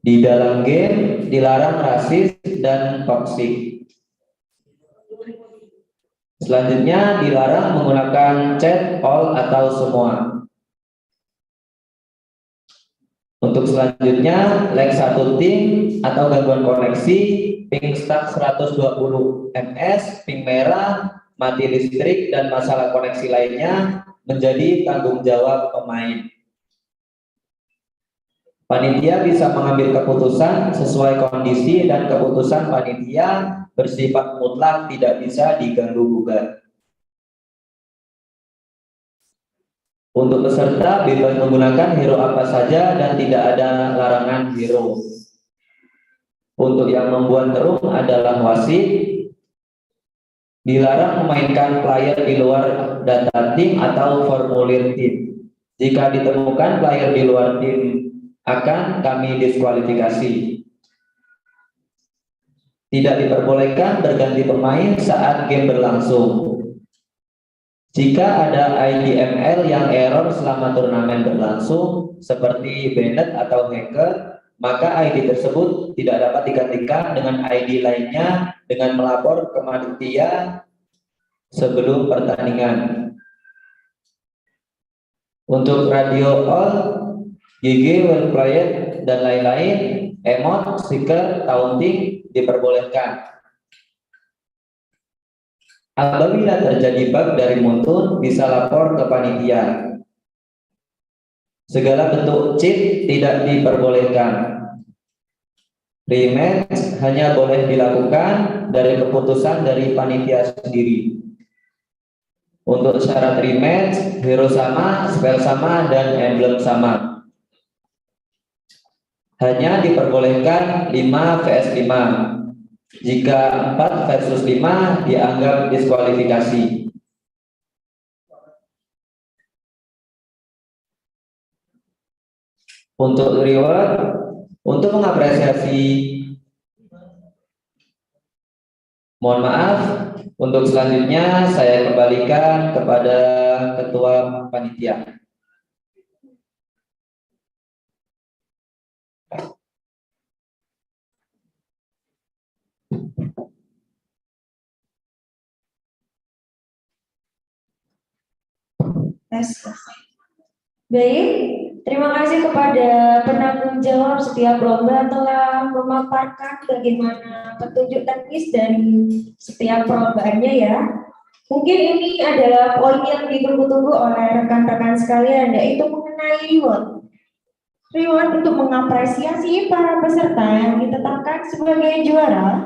Speaker 5: Di dalam game dilarang rasis dan toksik. Selanjutnya dilarang menggunakan chat all atau semua. Untuk selanjutnya lag 1 tim atau gangguan koneksi, ping stuck 120 ms, ping merah, mati listrik dan masalah koneksi lainnya menjadi tanggung jawab pemain. Panitia bisa mengambil keputusan sesuai kondisi dan keputusan panitia bersifat mutlak tidak bisa diganggu-gugat. Untuk peserta bebas menggunakan hero apa saja dan tidak ada larangan hero. Untuk yang membuat terung adalah wasit. Dilarang memainkan player di luar data tim atau formulir tim. Jika ditemukan player di luar tim akan kami diskualifikasi. Tidak diperbolehkan berganti pemain saat game berlangsung. Jika ada IDML yang error selama turnamen berlangsung, seperti banned atau hacker, maka ID tersebut tidak dapat digantikan dengan ID lainnya dengan melapor ke panitia sebelum pertandingan. Untuk radio all, GG, well played, dan lain-lain, emot, stiker, taunting diperbolehkan. Apabila terjadi bug dari Muntun, bisa lapor ke panitia. Segala bentuk cheat tidak diperbolehkan. Rematch hanya boleh dilakukan dari keputusan dari panitia sendiri. Untuk syarat rematch, hero sama, spell sama, dan emblem sama. Hanya diperbolehkan 5 vs 5. Jika 4 versus 5 dianggap diskualifikasi. Untuk reward, untuk mengapresiasi, mohon maaf, untuk selanjutnya saya kembalikan kepada ketua panitia.
Speaker 1: Baik, terima kasih kepada penanggung jawab setiap lomba telah memaparkan bagaimana petunjuk teknis dari setiap perlombaannya ya. Mungkin ini adalah poin yang ditunggu-tunggu oleh rekan-rekan sekalian, yaitu mengenai reward. Reward untuk mengapresiasi para peserta yang ditetapkan sebagai juara.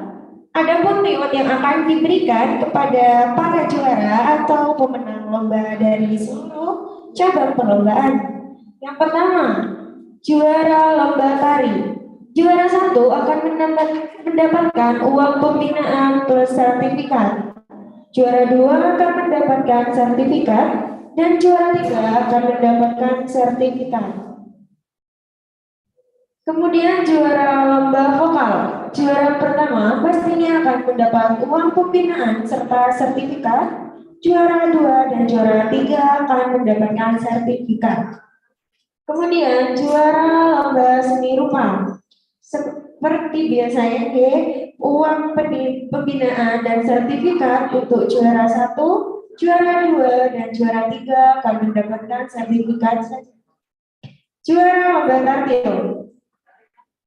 Speaker 1: Adapun reward yang akan diberikan kepada para juara atau pemenang lomba dari seluruh cabang perlombaan. Yang pertama, juara lomba tari. Juara 1 akan mendapatkan uang pembinaan plus sertifikat. Juara 2 akan mendapatkan sertifikat dan juara 3 akan mendapatkan sertifikat. Kemudian juara lomba vokal. Juara pertama pastinya akan mendapat uang pembinaan serta sertifikat. Juara 2 dan juara 3 akan mendapatkan sertifikat. Kemudian juara lomba seni rupa. Seperti biasanya uang pembinaan dan sertifikat untuk juara 1 Juara 2 dan juara 3 akan mendapatkan sertifikat saja. Juara lomba tartil.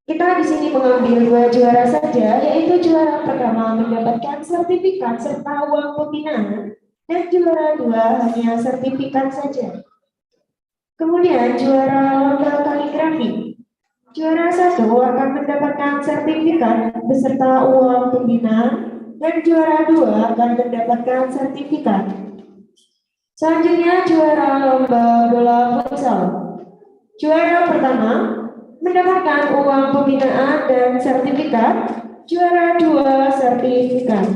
Speaker 1: Kita di sini mengambil 2 juara saja, yaitu juara pertama mendapatkan sertifikat serta uang pembinaan, dan juara 2 hanya sertifikat saja. Kemudian juara lomba kaligrafi. Juara 1 akan mendapatkan sertifikat beserta uang pembinaan, dan juara 2 akan mendapatkan sertifikat. Selanjutnya juara lomba bola futsal. Juara pertama mendapatkan uang pembinaan dan sertifikat, juara 2 sertifikat.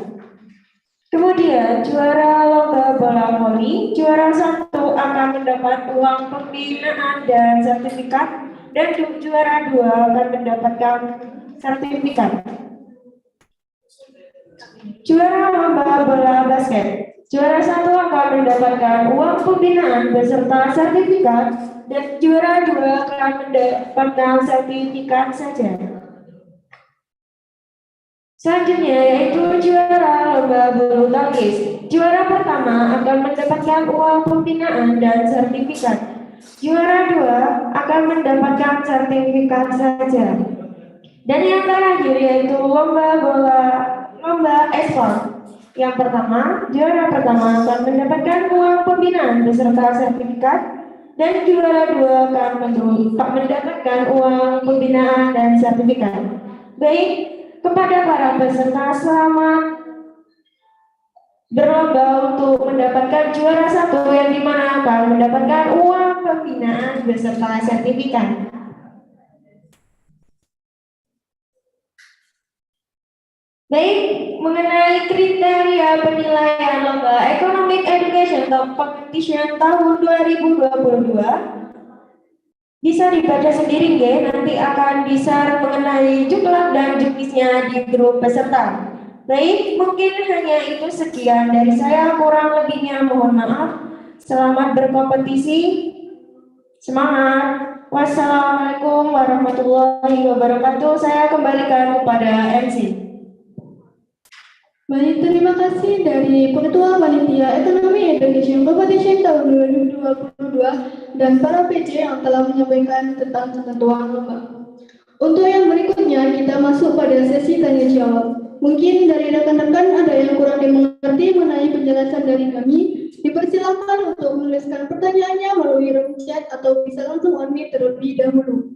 Speaker 1: Kemudian juara lomba bola voli, juara 1 akan mendapat uang pembinaan dan sertifikat, dan juara 2 akan mendapatkan sertifikat. Juara lomba bola basket. Juara 1 akan mendapatkan uang pembinaan beserta sertifikat, dan juara 2 akan mendapatkan sertifikat saja. Selanjutnya yaitu juara lomba bulu tangkis. Juara pertama akan mendapatkan uang pembinaan dan sertifikat. Juara 2 akan mendapatkan sertifikat saja. Dan yang terakhir yaitu lomba esport. Yang pertama, juara pertama akan mendapatkan uang pembinaan beserta sertifikat, dan juara 2 akan mendapatkan uang pembinaan dan sertifikat. Baik, kepada para peserta selamat berlomba untuk mendapatkan juara 1 yang dimana akan mendapatkan uang pembinaan beserta sertifikat. Baik, mengenai kriteria penilaian lomba Economic Education Competition tahun 2022 bisa dibaca sendiri ya, nanti akan bisa mengenai jumlah dan jenisnya di grup peserta. Baik, mungkin hanya itu sekian dari saya, kurang lebihnya mohon maaf. Selamat berkompetisi, semangat. Wassalamualaikum warahmatullahi wabarakatuh. Saya kembalikan kepada MC.
Speaker 7: Baik, terima kasih dari Ketua Panitia Ekonomi Education Competition tahun 2022 dan para PC yang telah menyampaikan tentang ketentuan lomba. Untuk yang berikutnya, kita masuk pada sesi tanya jawab. Mungkin dari rekan-rekan ada yang kurang dimengerti mengenai penjelasan dari kami. Dipersilakan untuk menuliskan pertanyaannya melalui room chat atau bisa langsung unmute terlebih dahulu.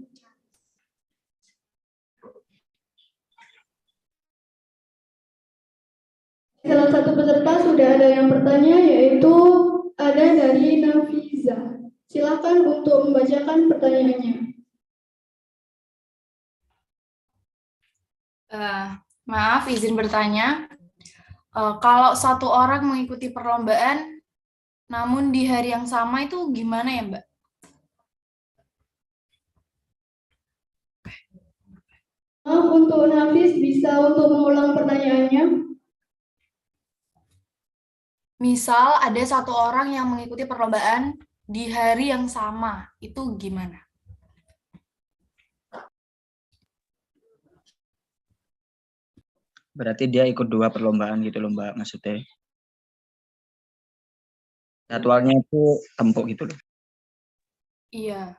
Speaker 7: Salah satu peserta sudah ada yang bertanya, yaitu ada dari Nafiza. Silakan untuk membacakan pertanyaannya.
Speaker 8: Maaf, izin bertanya. Kalau satu orang mengikuti perlombaan, namun di hari yang sama itu gimana ya, Mbak?
Speaker 7: Maaf, untuk Nafis bisa untuk mengulang pertanyaannya.
Speaker 8: Misal ada satu orang yang mengikuti perlombaan di hari yang sama, itu gimana?
Speaker 9: Berarti dia ikut 2 perlombaan gitu loh Mbak, maksudnya. Jadwalnya itu tempuk gitu loh.
Speaker 8: Iya.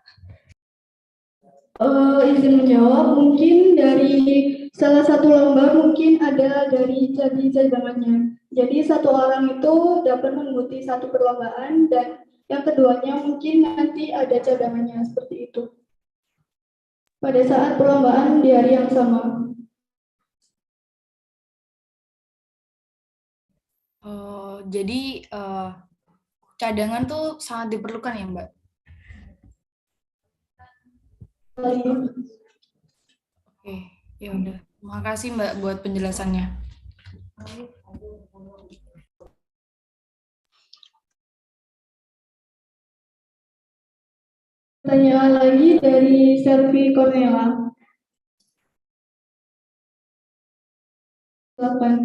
Speaker 7: Izin menjawab, mungkin dari salah satu lomba mungkin ada dari jadi cadangannya. Jadi satu orang itu dapat mengikuti satu perlombaan dan yang keduanya mungkin nanti ada cadangannya seperti itu. Pada saat perlombaan di hari yang sama.
Speaker 8: Jadi cadangan tuh sangat diperlukan ya, Mbak? Oke, ya udah. Makasih Mbak buat penjelasannya.
Speaker 7: Pertanyaan lagi dari Selvi Cornela. Silakan.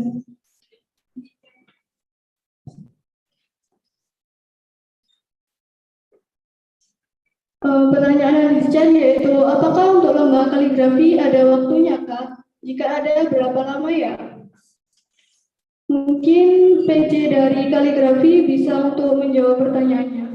Speaker 7: Pertanyaan yang dicari yaitu, apakah untuk lomba kaligrafi ada waktunya, Kak? Jika ada, berapa lama ya? Mungkin Mungkin PJ dari kaligrafi bisa untuk menjawab pertanyaannya.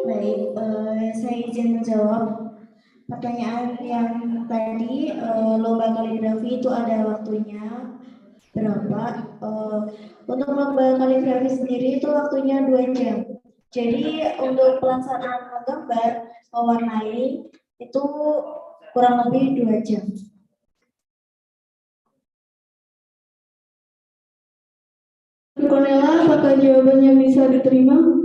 Speaker 1: Baik, saya izin menjawab pertanyaan yang tadi. Lomba kaligrafi itu ada waktunya berapa? Untuk lomba kaligrafi sendiri itu waktunya 2 jam. Jadi untuk pelaksanaan menggambar, mewarnai itu kurang lebih 2 jam.
Speaker 7: Cornella, apakah jawabannya bisa diterima?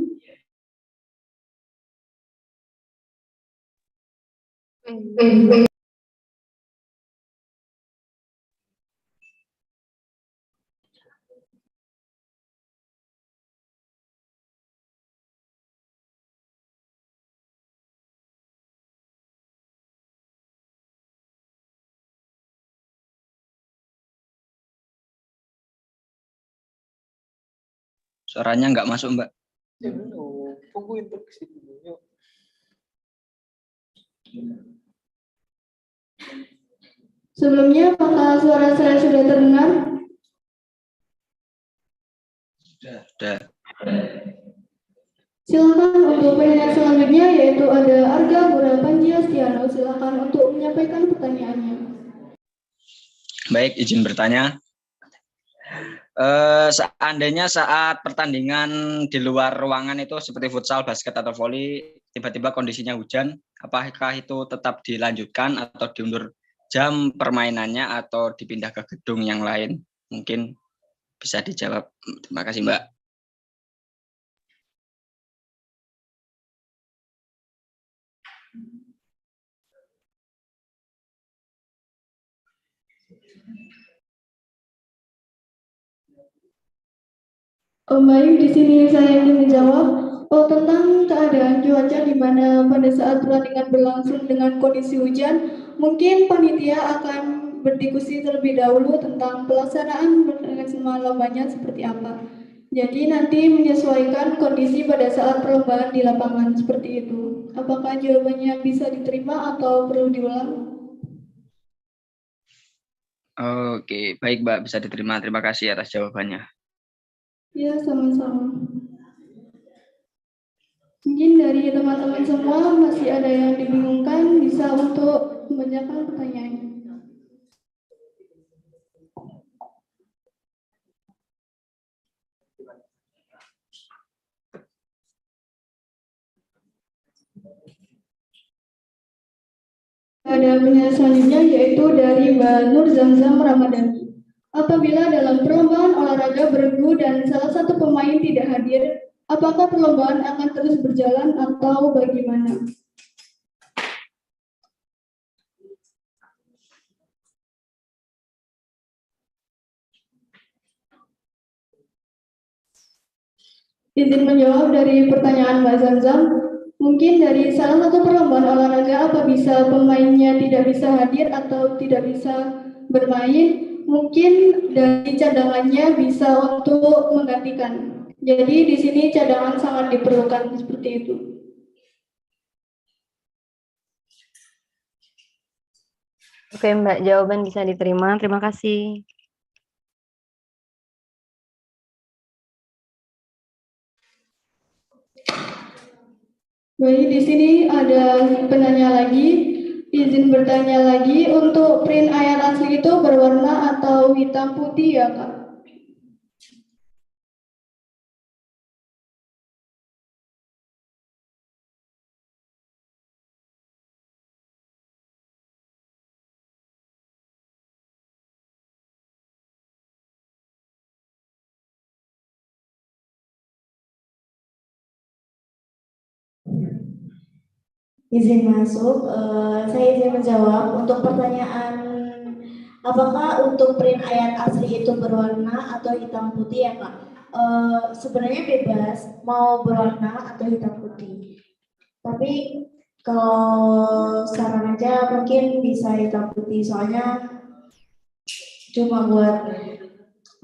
Speaker 9: Suaranya nggak masuk, Mbak.
Speaker 7: Sebelumnya, apakah suara saya sudah terdengar?
Speaker 9: Sudah.
Speaker 7: Silakan untuk penanya selanjutnya, yaitu ada Arga Bura Panji Astiano. Silakan untuk menyampaikan pertanyaannya.
Speaker 9: Baik, izin bertanya. Seandainya saat pertandingan di luar ruangan itu seperti futsal, basket, atau voli, tiba-tiba kondisinya hujan, apakah itu tetap dilanjutkan atau diundur jam permainannya atau dipindah ke gedung yang lain? Mungkin bisa dijawab. Terima kasih, Mbak.
Speaker 7: Baik, di sini saya ingin menjawab tentang keadaan cuaca di mana pada saat pertandingan berlangsung dengan kondisi hujan, mungkin panitia akan berdiskusi terlebih dahulu tentang pelaksanaan mekanisme lombanya seperti apa. Jadi nanti menyesuaikan kondisi pada saat perlombaan di lapangan seperti itu. Apakah jawabannya bisa diterima atau perlu diulang?
Speaker 9: Oke, baik, Mbak, bisa diterima. Terima kasih atas jawabannya.
Speaker 7: Ya, sama-sama. Mungkin dari teman-teman semua masih ada yang dibingungkan, bisa untuk membacakan pertanyaannya. Ada penyanyi selanjutnya, yaitu dari Mbak Nur Zamzam Ramadhani. Apabila dalam perlombaan olahraga beregu dan salah satu pemain tidak hadir, apakah perlombaan akan terus berjalan atau bagaimana? Izin menjawab dari pertanyaan Mbak Zamzam. Mungkin dari salah satu perlombaan olahraga, apa bisa pemainnya tidak bisa hadir atau tidak bisa bermain? Mungkin dari cadangannya bisa untuk menggantikan. Jadi di sini cadangan sangat diperlukan seperti itu.
Speaker 10: Oke, Mbak, jawaban bisa diterima. Terima kasih.
Speaker 7: Baik, di sini ada penanya lagi. Izin bertanya lagi, untuk print ayat asli itu berwarna atau hitam putih ya, Kak?
Speaker 1: Izin masuk, saya izin menjawab untuk pertanyaan apakah untuk print ayat asli itu berwarna atau hitam putih ya Kak? Sebenarnya bebas mau berwarna atau hitam putih. Tapi Kalau saran aja mungkin bisa hitam putih, soalnya cuma buat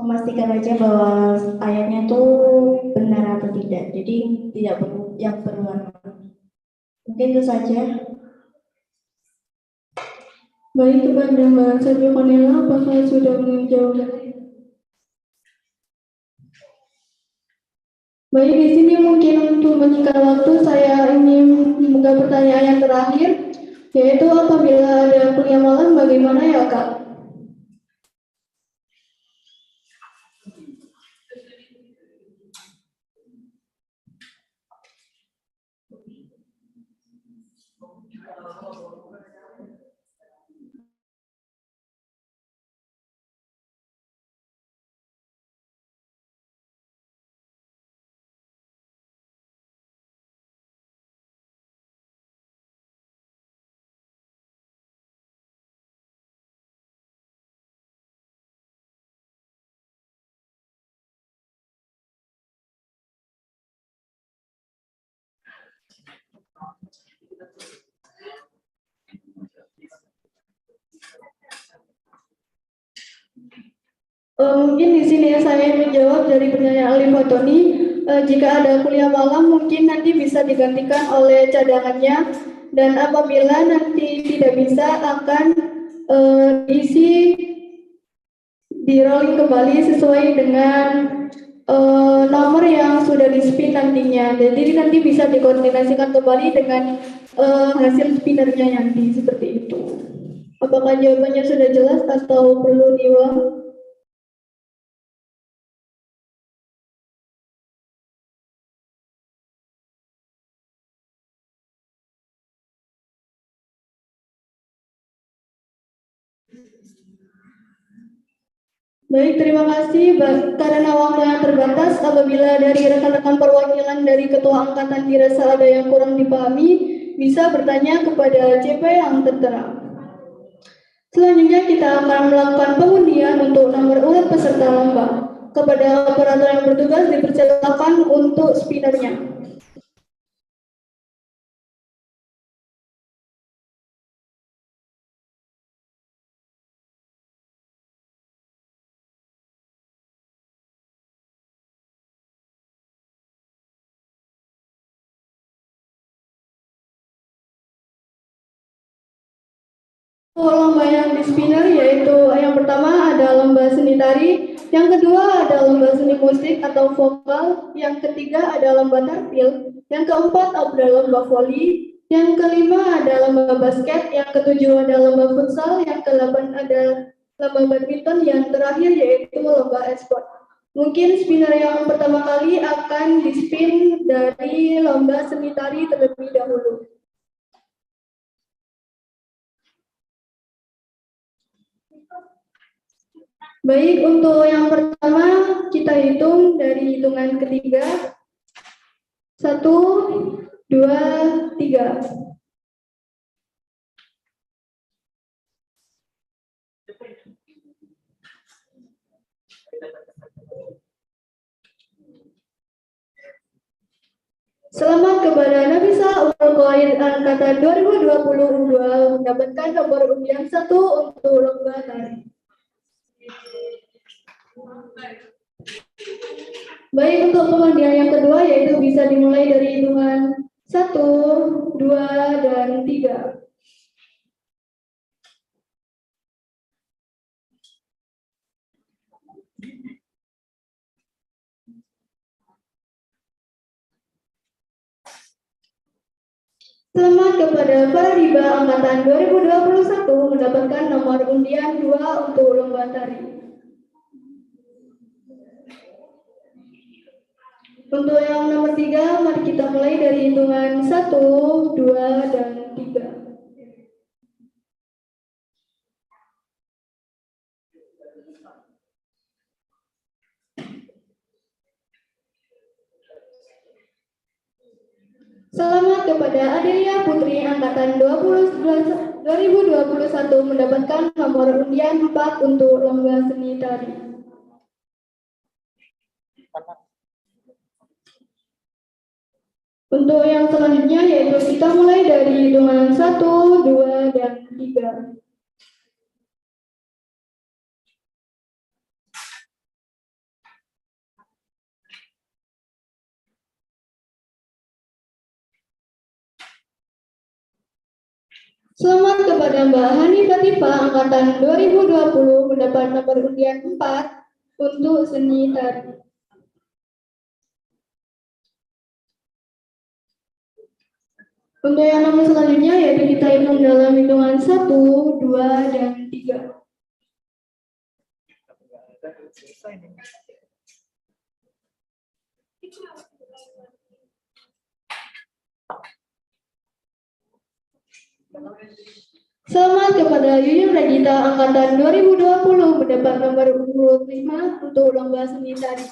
Speaker 1: memastikan aja bahwa ayatnya tuh benar atau tidak. Jadi tidak perlu yang berwarna. Mungkin itu saja.
Speaker 7: Baik, kepada Mbak Sergio Cornela, apakah sudah menjawab? Baik, di sini mungkin untuk menyingkat waktu, saya ingin membuka pertanyaan yang terakhir, yaitu apabila ada kuliah malam, bagaimana ya Kak? Mungkin di sini saya menjawab dari pertanyaan Alif Tony. Jika ada kuliah malam, mungkin nanti bisa digantikan oleh cadangannya, dan apabila nanti tidak bisa, akan diisi di rolling kembali sesuai dengan nomor yang sudah di spin nantinya. Jadi nanti bisa dikoordinasikan kembali dengan hasil spinnernya nanti, seperti itu. Apakah jawabannya sudah jelas atau perlu diulang? Baik, terima kasih. Karena waktu yang terbatas, apabila dari rekan-rekan perwakilan dari Ketua Angkatan dirasa ada yang kurang dipahami, bisa bertanya kepada CP yang tertera. Selanjutnya kita akan melakukan pengundian untuk nomor urut peserta lomba. Kepada operator yang bertugas dipersilakan untuk spinnernya. Lomba yang di spinner yaitu yang pertama ada lomba seni tari, yang kedua ada lomba seni musik atau vokal, yang ketiga ada lomba tarpil, yang keempat ada lomba voli, yang kelima ada lomba basket, yang ketujuh ada lomba futsal, yang kedelapan ada lomba badminton, yang terakhir yaitu lomba e-sport. Mungkin spinner yang pertama kali akan di-spin dari lomba seni tari terlebih dahulu. Baik, untuk yang pertama kita hitung dari hitungan ketiga. 1, 2, 3. Selamat kepada Nafisa Umar Qaid angkatan 2022 mendapatkan nomor undian 1 untuk lomba tari. Baik, untuk pengundian yang kedua yaitu bisa dimulai dari hitungan 1, 2, dan 3. Selamat kepada Fariba angkatan 2021 mendapatkan nomor undian 2 untuk lomba tari. Untuk yang nomor 3, mari kita mulai dari hitungan 1, 2, dan 3. Selamat kepada Adelia Putri angkatan 2021 mendapatkan nomor undian 4 untuk lomba seni tari. Untuk yang selanjutnya yaitu kita mulai dari hitungan 1, 2, dan 3. Selamat kepada Mbak Hani Fatifah angkatan 2020 mendapat nomor undian 4 untuk seni tari. Untuk yang nomor selanjutnya yaitu kita hitung dalam hitungan 1, 2, dan 3. Selamat kepada Yuyun Regita angkatan 2020 mendapat nomor urut 5 untuk lomba seni tari.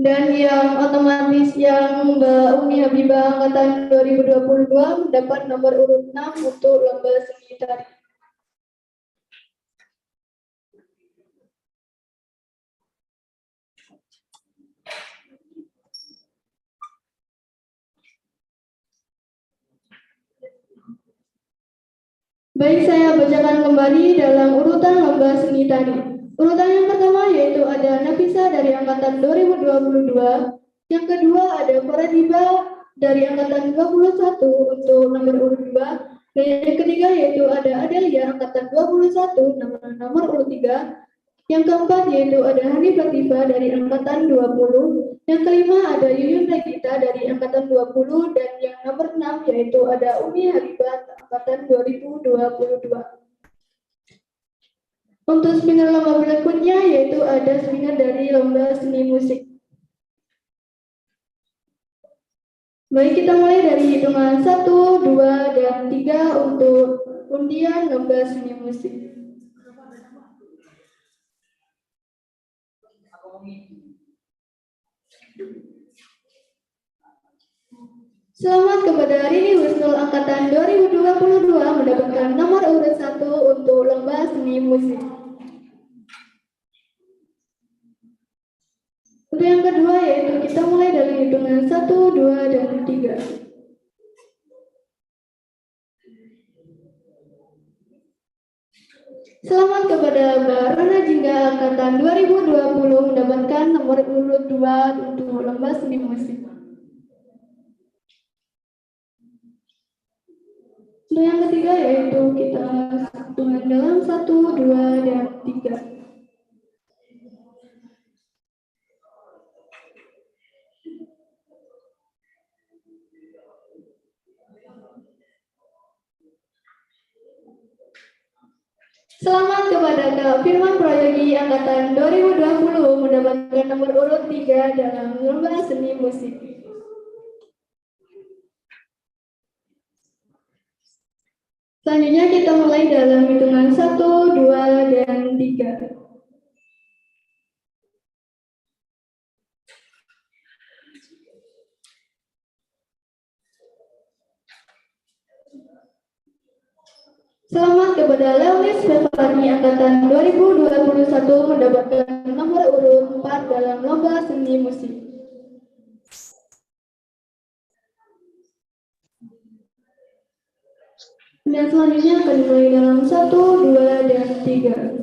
Speaker 7: Dan yang otomatis yang Mbak Umi Habibah angkatan 2022 mendapat nomor urut 6 untuk lomba seni tari. Baik, saya bacakan kembali dalam urutan lomba seni tari. Urutan yang pertama yaitu ada Nafisa dari angkatan 2022, yang kedua ada Faradiba dari angkatan 21 untuk nomor urut 2, dan yang ketiga yaitu ada Adelia angkatan 21 nomor urut 3, yang keempat yaitu ada Hani Fatifah dari angkatan 20, yang kelima ada Yuyun Regita dari angkatan 20, dan yang nomor 6 yaitu ada Umi Habibah angkatan 2022. Untuk speaker lomba berikutnya yaitu ada speaker dari lomba seni musik. Baik, kita mulai dari hitungan 1, 2, dan 3 untuk undian lomba seni musik. Selamat kepada Rini Husnul angkatan 2022 mendapatkan nomor urut 1 untuk lomba seni musik. Untuk yang kedua yaitu kita mulai dari hitungan 1, 2, dan 3. Selamat kepada Mbak Rona Jingga angkatan 2020 mendapatkan nomor urut 2 untuk lomba seni musik. Untuk yang ketiga yaitu kita hitungan dalam 1, 2, dan 3. Selamat kepada Kak Firman Prayogi angkatan 2020 mendapatkan nomor urut 3 dalam lomba seni musik. Selanjutnya kita mulai dalam hitungan 1, 2, dan 3. Selamat kepada Leonis Fevani angkatan 2021 mendapatkan nomor urut 4 dalam lomba seni musik. Dan selanjutnya akan dimulai dalam 1, 2, dan 3.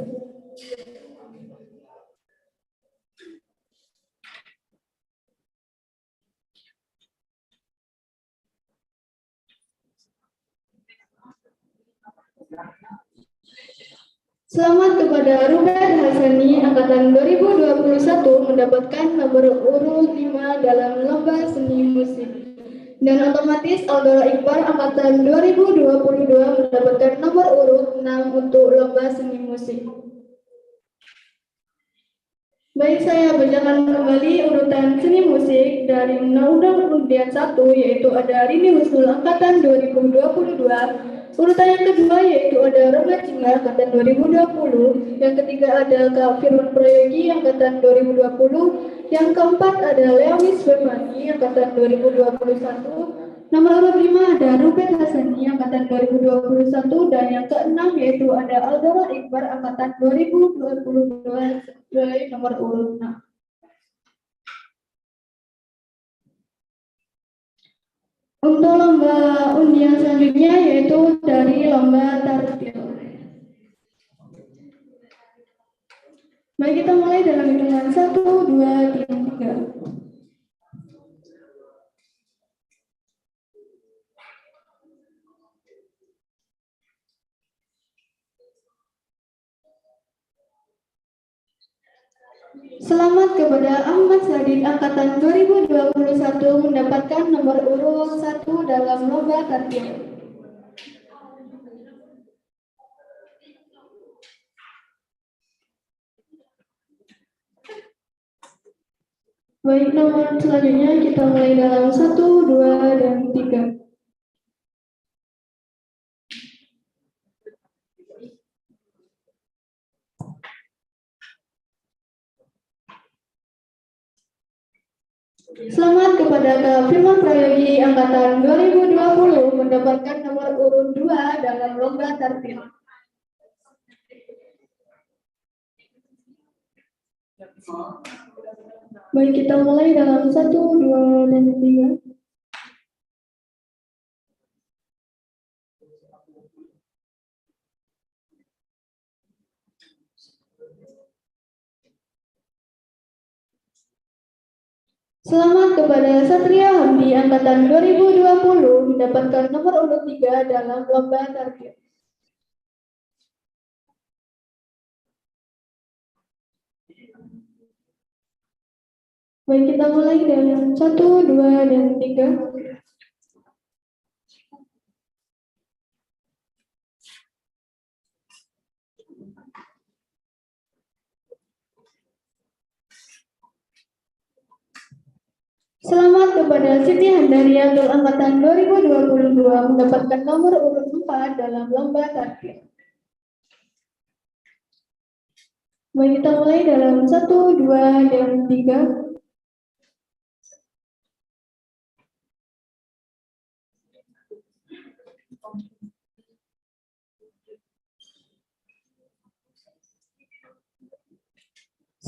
Speaker 7: Selamat kepada Ruben Hasani angkatan 2021 mendapatkan nomor urut 5 dalam lomba seni musik. Dan otomatis Aldora Iqbal angkatan 2022 mendapatkan nomor urut 6 untuk lomba seni musik. Baik, saya bacakan kembali urutan seni musik dari Undang-Undang Undian 1 yaitu ada Rini Husnul angkatan 2022. Urutan yang kedua yaitu ada Roma Jingga angkatan 2020, yang ketiga ada Kak Firman Prayogi angkatan 2020, yang keempat ada Leonis Fevani angkatan 2021, nomor urut 5 ada Ruben Hasani angkatan 2021, dan yang keenam yaitu ada Aldora Iqbal angkatan 2022 sebagai nomor urut 6. Untuk lomba undian selanjutnya yaitu dari lomba tartil. Baik, kita mulai dalam hitungan 1, 2, 3. Selamat kepada Ahmad Sadid angkatan 2021 mendapatkan nomor urut 1 dalam lomba tartil. Baik, nomor selanjutnya kita mulai dalam 1, 2, dan 3. Selamat kepada Kak Firman Prayogi angkatan 2020 mendapatkan nomor urut 2 dalam lomba tartil. Baik, kita mulai dalam 1, 2, dan 3. Selamat kepada Satria Hamdi angkatan 2020 mendapatkan nomor urut 3 dalam lomba tartil. Baik, kita mulai dalam 1, 2, dan 3. Selamat kepada Siti Handariatul angkatan 2022 mendapatkan nomor urut 4 dalam lomba tartil. Baik, kita mulai dalam 1, 2, dan 3.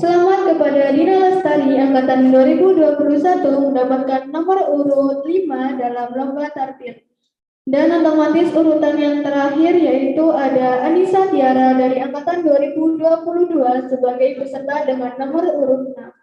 Speaker 7: Selamat kepada Dina Lestari angkatan 2021 mendapatkan nomor urut 5 dalam lomba tartil. Dan otomatis urutan yang terakhir yaitu ada Anissa Tiara dari angkatan 2022 sebagai peserta dengan nomor urut 6.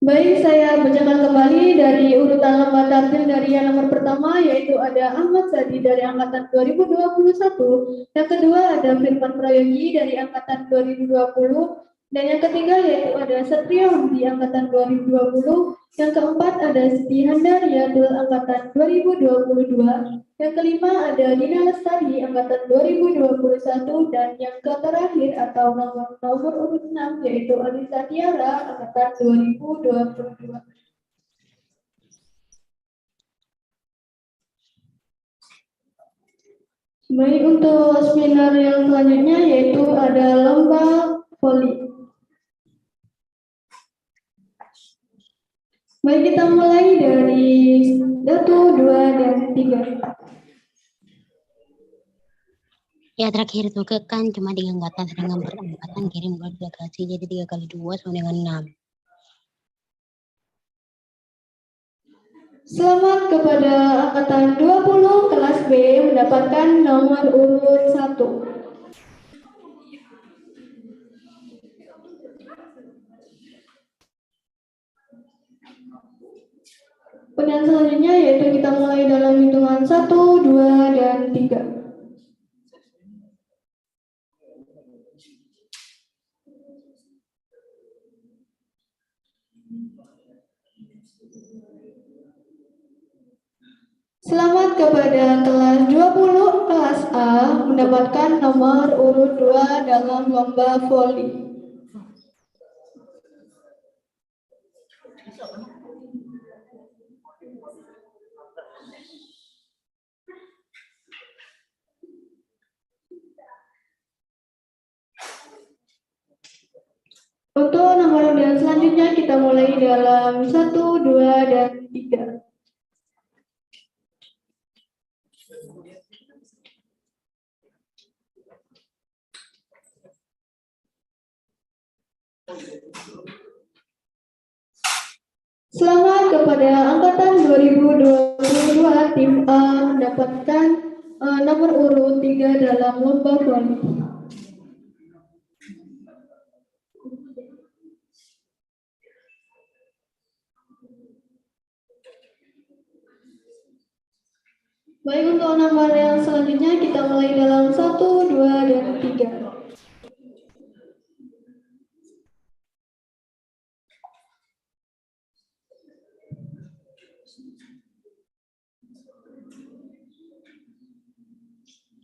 Speaker 7: Baik, saya bacakan kembali dari urutan lomba tartil dari yang nomor pertama yaitu ada Ahmad Sadi dari angkatan 2021, yang kedua ada Firman Prayogi dari angkatan 2020, dan yang ketiga yaitu ada Satria di angkatan 2020, yang keempat ada Siti Handariatul angkatan 2022, yang kelima ada Dina Lestari angkatan 2021, dan yang terakhir atau nomor urut 6 yaitu Anissa Tiara angkatan 2022. Baik, untuk seminar yang selanjutnya yaitu ada lomba voli. Baik, kita mulai dari 1, 2, dan 3.
Speaker 11: Ya, terakhir itu kan cuma 3 angkatan, sedangkan per angkatan kirim buat delegasi, jadi 3 kali 2 sama dengan 6.
Speaker 7: Selamat kepada angkatan 20 kelas B mendapatkan nomor urut 1. Dan selanjutnya yaitu kita mulai dalam hitungan 1, 2, dan 3. Selamat kepada kelas 20 kelas A mendapatkan nomor urut 2 dalam lomba voli. Untuk nomor undian selanjutnya kita mulai dalam 1, 2, dan 3. Selamat kepada angkatan 2022 tim A mendapatkan nomor urut 3 dalam lomba voli. Baik, untuk nomor yang selanjutnya kita mulai dalam 1, 2, dan 3.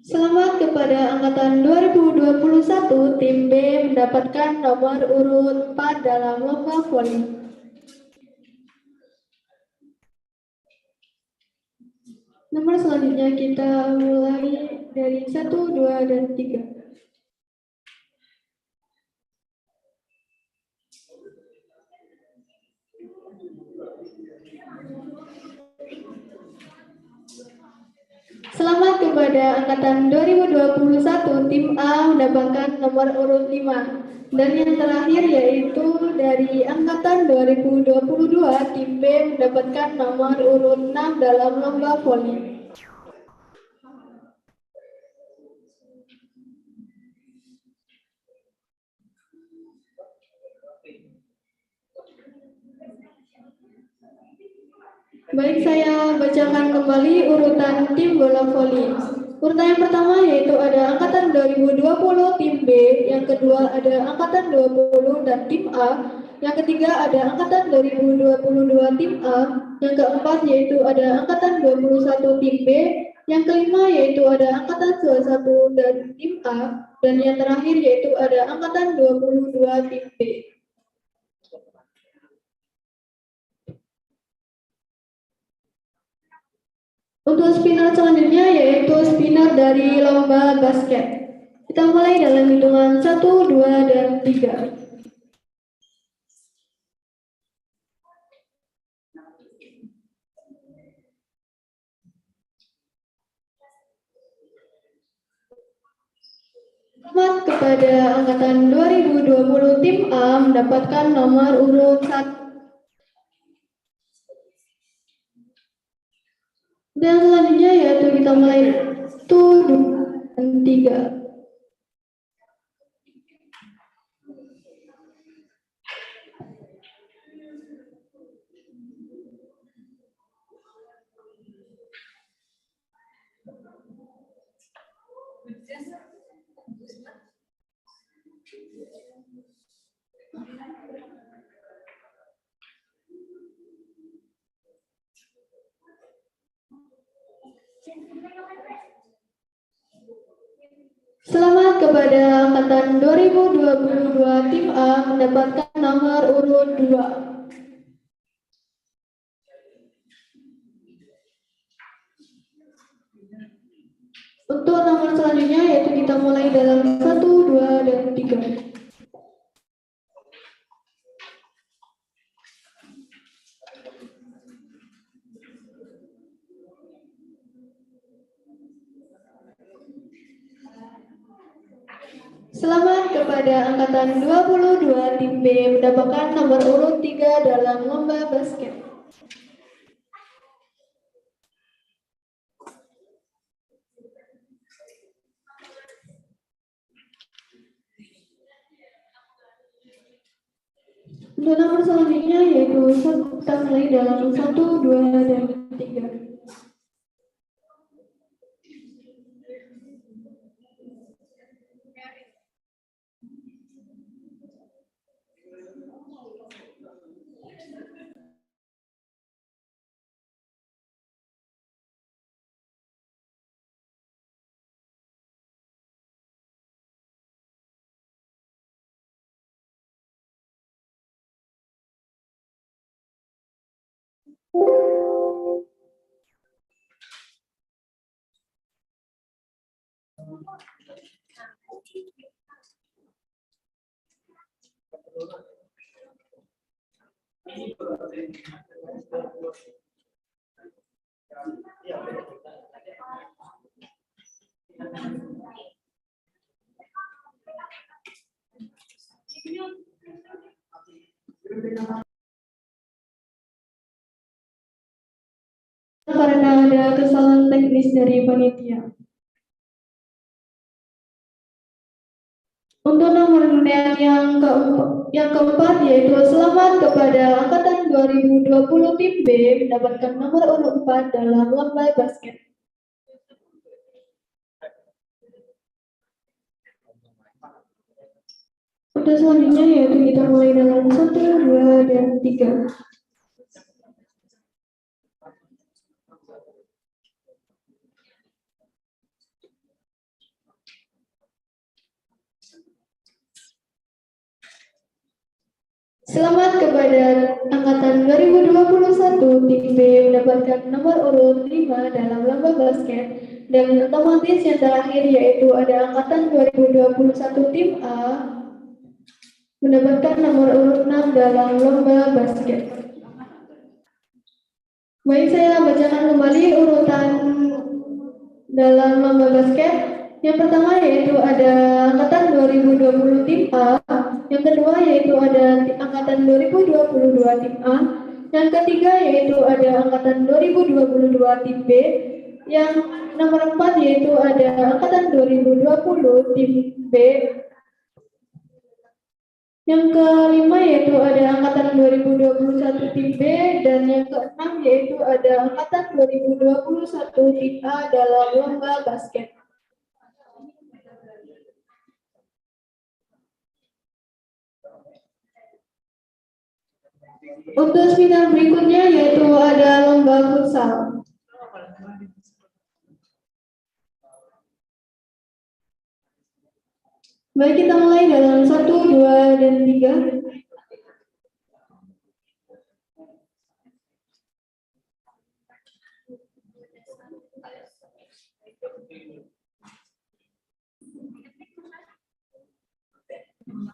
Speaker 7: Selamat kepada angkatan 2021 tim B mendapatkan nomor urut 4 dalam lomba voli. Nomor selanjutnya kita mulai dari 1, 2, dan 3. Selamat kepada angkatan 2021 tim A mendapatkan nomor urut 5. Dan yang terakhir yaitu dari angkatan 2022 tim B mendapatkan nomor urut 6 dalam lomba voli. Baik, saya bacakan kembali urutan tim bola voli. Urutan yang pertama yaitu ada angkatan 2020 tim B, yang kedua ada angkatan 20 dan tim A, yang ketiga ada angkatan 2022 tim A, yang keempat yaitu ada angkatan 21 tim B, yang kelima yaitu ada angkatan 21 dan tim A, dan yang terakhir yaitu ada angkatan 22 tim B. Untuk spinner selanjutnya yaitu spinner dari lomba basket. Kita mulai dalam hitungan 1, 2, dan 3. Selamat kepada angkatan 2020 tim A mendapatkan nomor urut 1. Dan selanjutnya yaitu kita mulai 1, 2, dan 3. Selamat kepada angkatan 2022 tim A mendapatkan nomor urut 2. Untuk nomor selanjutnya yaitu kita mulai dalam 1, 2, dan 3. Selamat kepada angkatan 22 tim B mendapatkan nomor urut 3 dalam lomba basket. Untuk nomor selanjutnya yaitu kita mulai dalam 1, 2, dan 3. ditulis dari panitia. Untuk nomor undian yang keempat yaitu selamat kepada angkatan 2020 tim B mendapatkan nomor urut 4 dalam lomba basket. Untuk selanjutnya yaitu kita mulai dalam 1, 2, dan 3. Selamat kepada angkatan 2021 tim B mendapatkan nomor urut 5 dalam lomba basket, dan otomatis yang terakhir yaitu ada angkatan 2021 tim A mendapatkan nomor urut 6 dalam lomba basket. Baik, saya bacakan kembali urutan dalam lomba basket. Yang pertama yaitu ada angkatan 2020 tim A, yang kedua yaitu ada angkatan 2022 tim A, yang ketiga yaitu ada angkatan 2022 tim B, yang nomor 4 yaitu ada angkatan 2020 tim B, yang kelima yaitu ada angkatan 2021 tim B, dan yang keenam yaitu ada angkatan 2021 tim A dalam lomba basket. Untuk seminar berikutnya yaitu ada lomba futsal. Baik, kita mulai dalam 1, 2, dan 3.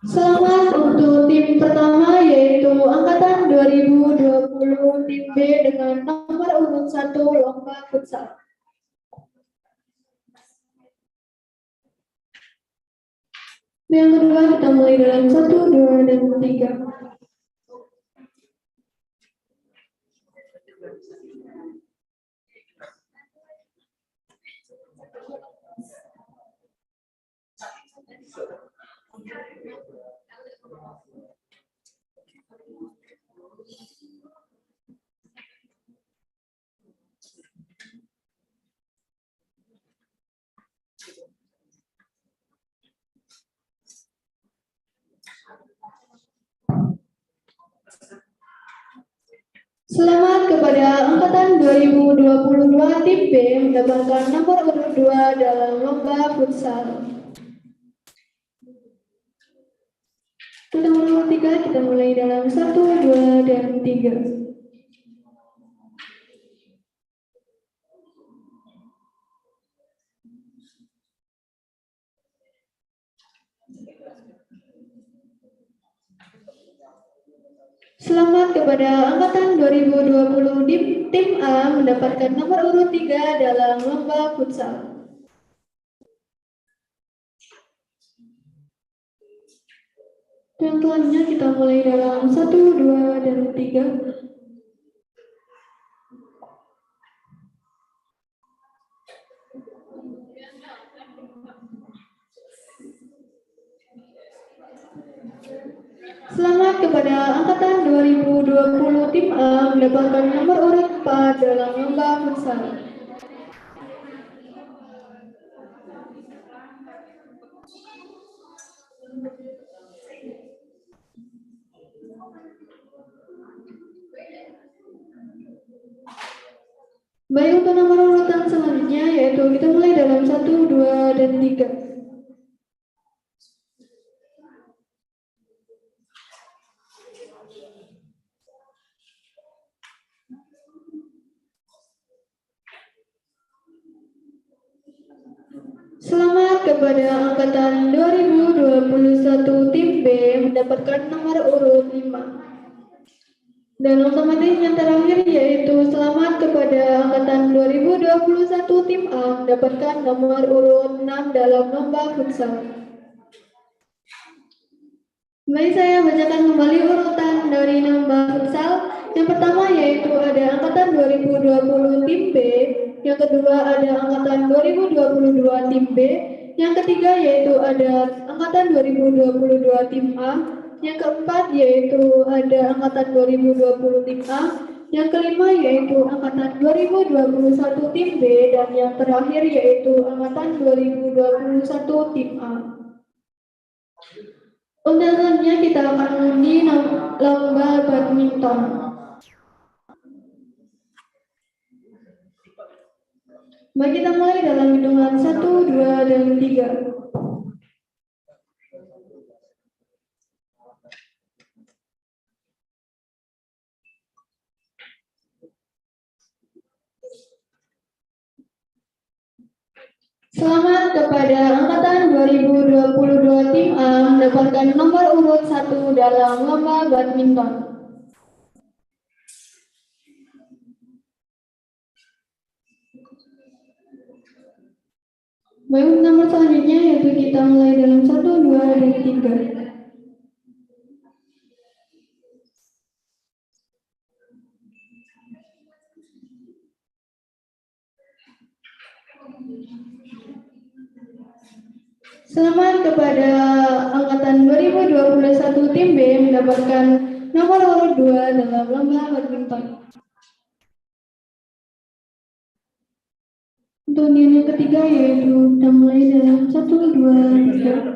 Speaker 7: Selamat untuk tim pertama yaitu angkatan 2020 tim B dengan nomor urut 1 lomba futsal. Yang kedua kita mulai dalam 1, 2, dan 3. Selamat kepada angkatan 2022 tim B mendapatkan nomor urut 2 dalam lomba futsal. Untuk nomor 3 kita mulai dalam 1, 2, dan 3. Selamat kepada angkatan 2020 tim A mendapatkan nomor urut 3 dalam lomba futsal. Dan selanjutnya kita mulai dalam 1, 2, dan 3. Selamat kepada angkatan 2020 tim A mendapatkan nomor urut 4 dalam lomba futsal. Baik, untuk nomor urutan selanjutnya yaitu kita mulai dalam 1, 2, dan 3. Selamat kepada angkatan 2021 tim B mendapatkan nomor urut 5. Dan otomatis yang terakhir yaitu selamat kepada angkatan 2021 tim A mendapatkan nomor urut 6 dalam lomba futsal. Baik, saya bacakan kembali urutan dari lomba futsal. Yang pertama yaitu ada angkatan 2020 tim B Yang kedua ada angkatan 2022 tim B. Yang ketiga yaitu ada angkatan 2022 tim A. Yang keempat yaitu ada angkatan 2020 tim A. Yang kelima yaitu angkatan 2021 tim B. Dan yang terakhir yaitu angkatan 2021 tim A. Untuk selanjutnya kita akan mengundi lomba badminton. Baik, kita mulai dalam hitungan 1, 2, dan 3. Selamat kepada angkatan 2022 tim A mendapatkan nomor urut 1 dalam lomba badminton. Baik, nomor selanjutnya yaitu kita mulai dalam 1, 2, dan 3. Selamat kepada angkatan 2021 tim B mendapatkan nomor urut 2 dalam lomba badminton. Untuk undian yang ketiga yaitu kita mulai dalam 1, 2, 3.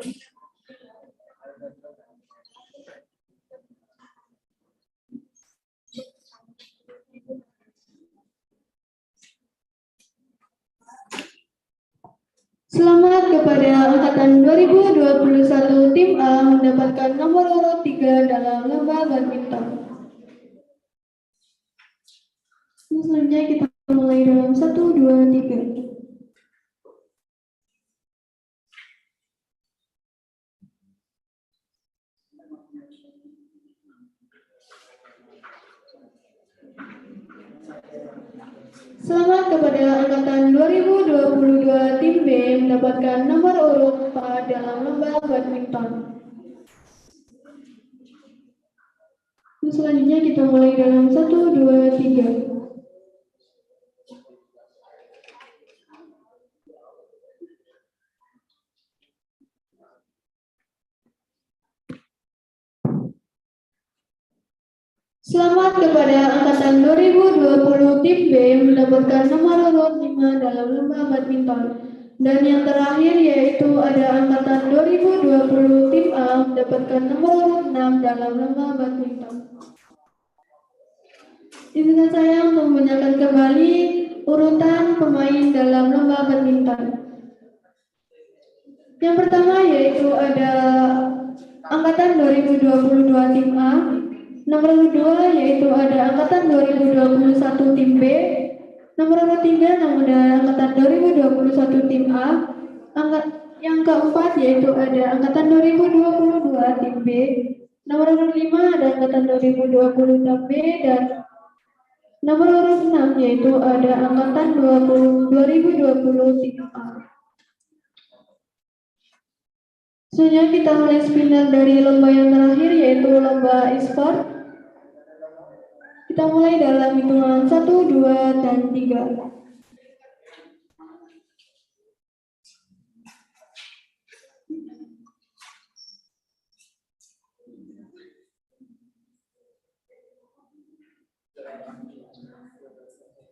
Speaker 7: Selamat kepada angkatan 2021 tim A mendapatkan nomor urut 3 dalam lomba badminton. Selanjutnya kita mulai dalam 1, 2, 3. Selamat kepada angkatan 2022 tim B mendapatkan nomor urut 4 dalam lomba badminton. Selanjutnya kita mulai dalam 1, 2, 3. Selamat kepada angkatan 2020 tim B mendapatkan nomor urut 5 dalam lomba badminton. Dan yang terakhir yaitu ada angkatan 2020 tim A mendapatkan nomor urut 6 dalam lomba badminton. Izinkan saya untuk menyatakan kembali urutan pemain dalam lomba badminton. Yang pertama yaitu ada angkatan 2022 tim A. Nomor kedua yaitu ada angkatan 2021 tim B. Nomor 3 ada angkatan 2021 tim A. Yang keempat yaitu ada angkatan 2022 tim B. Nomor 5 ada angkatan 2020 tim B dan nomor 6 yaitu ada angkatan 2020 tim A. Selanjutnya kita mulai spinner dari lomba yang terakhir yaitu lomba e-sport. Kita mulai dalam hitungan 1, 2, dan 3.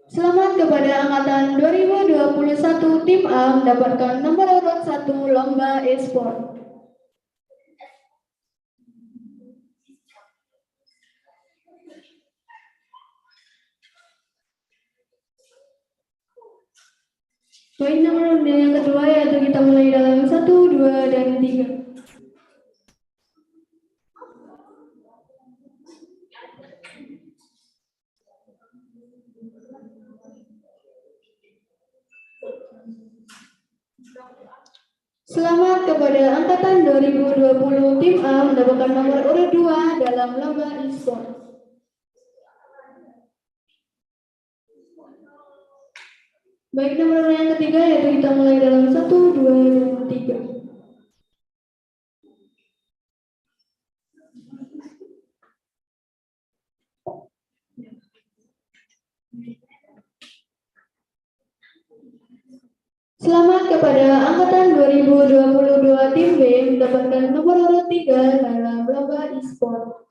Speaker 7: Selamat kepada angkatan 2021 tim A mendapatkan nomor urut 1 lomba e-sport. Poin nomor yang kedua yaitu kita mulai dalam 1, 2, dan 3. Selamat kepada angkatan 2020 tim A mendapatkan nomor urut 2 dalam lomba e-sport. Baik, nomor yang ketiga yaitu kita mulai dalam 1, 2, dan 3. Selamat kepada Angkatan 2022 Tim B mendapatkan nomor urut 3 dalam lomba e-sport.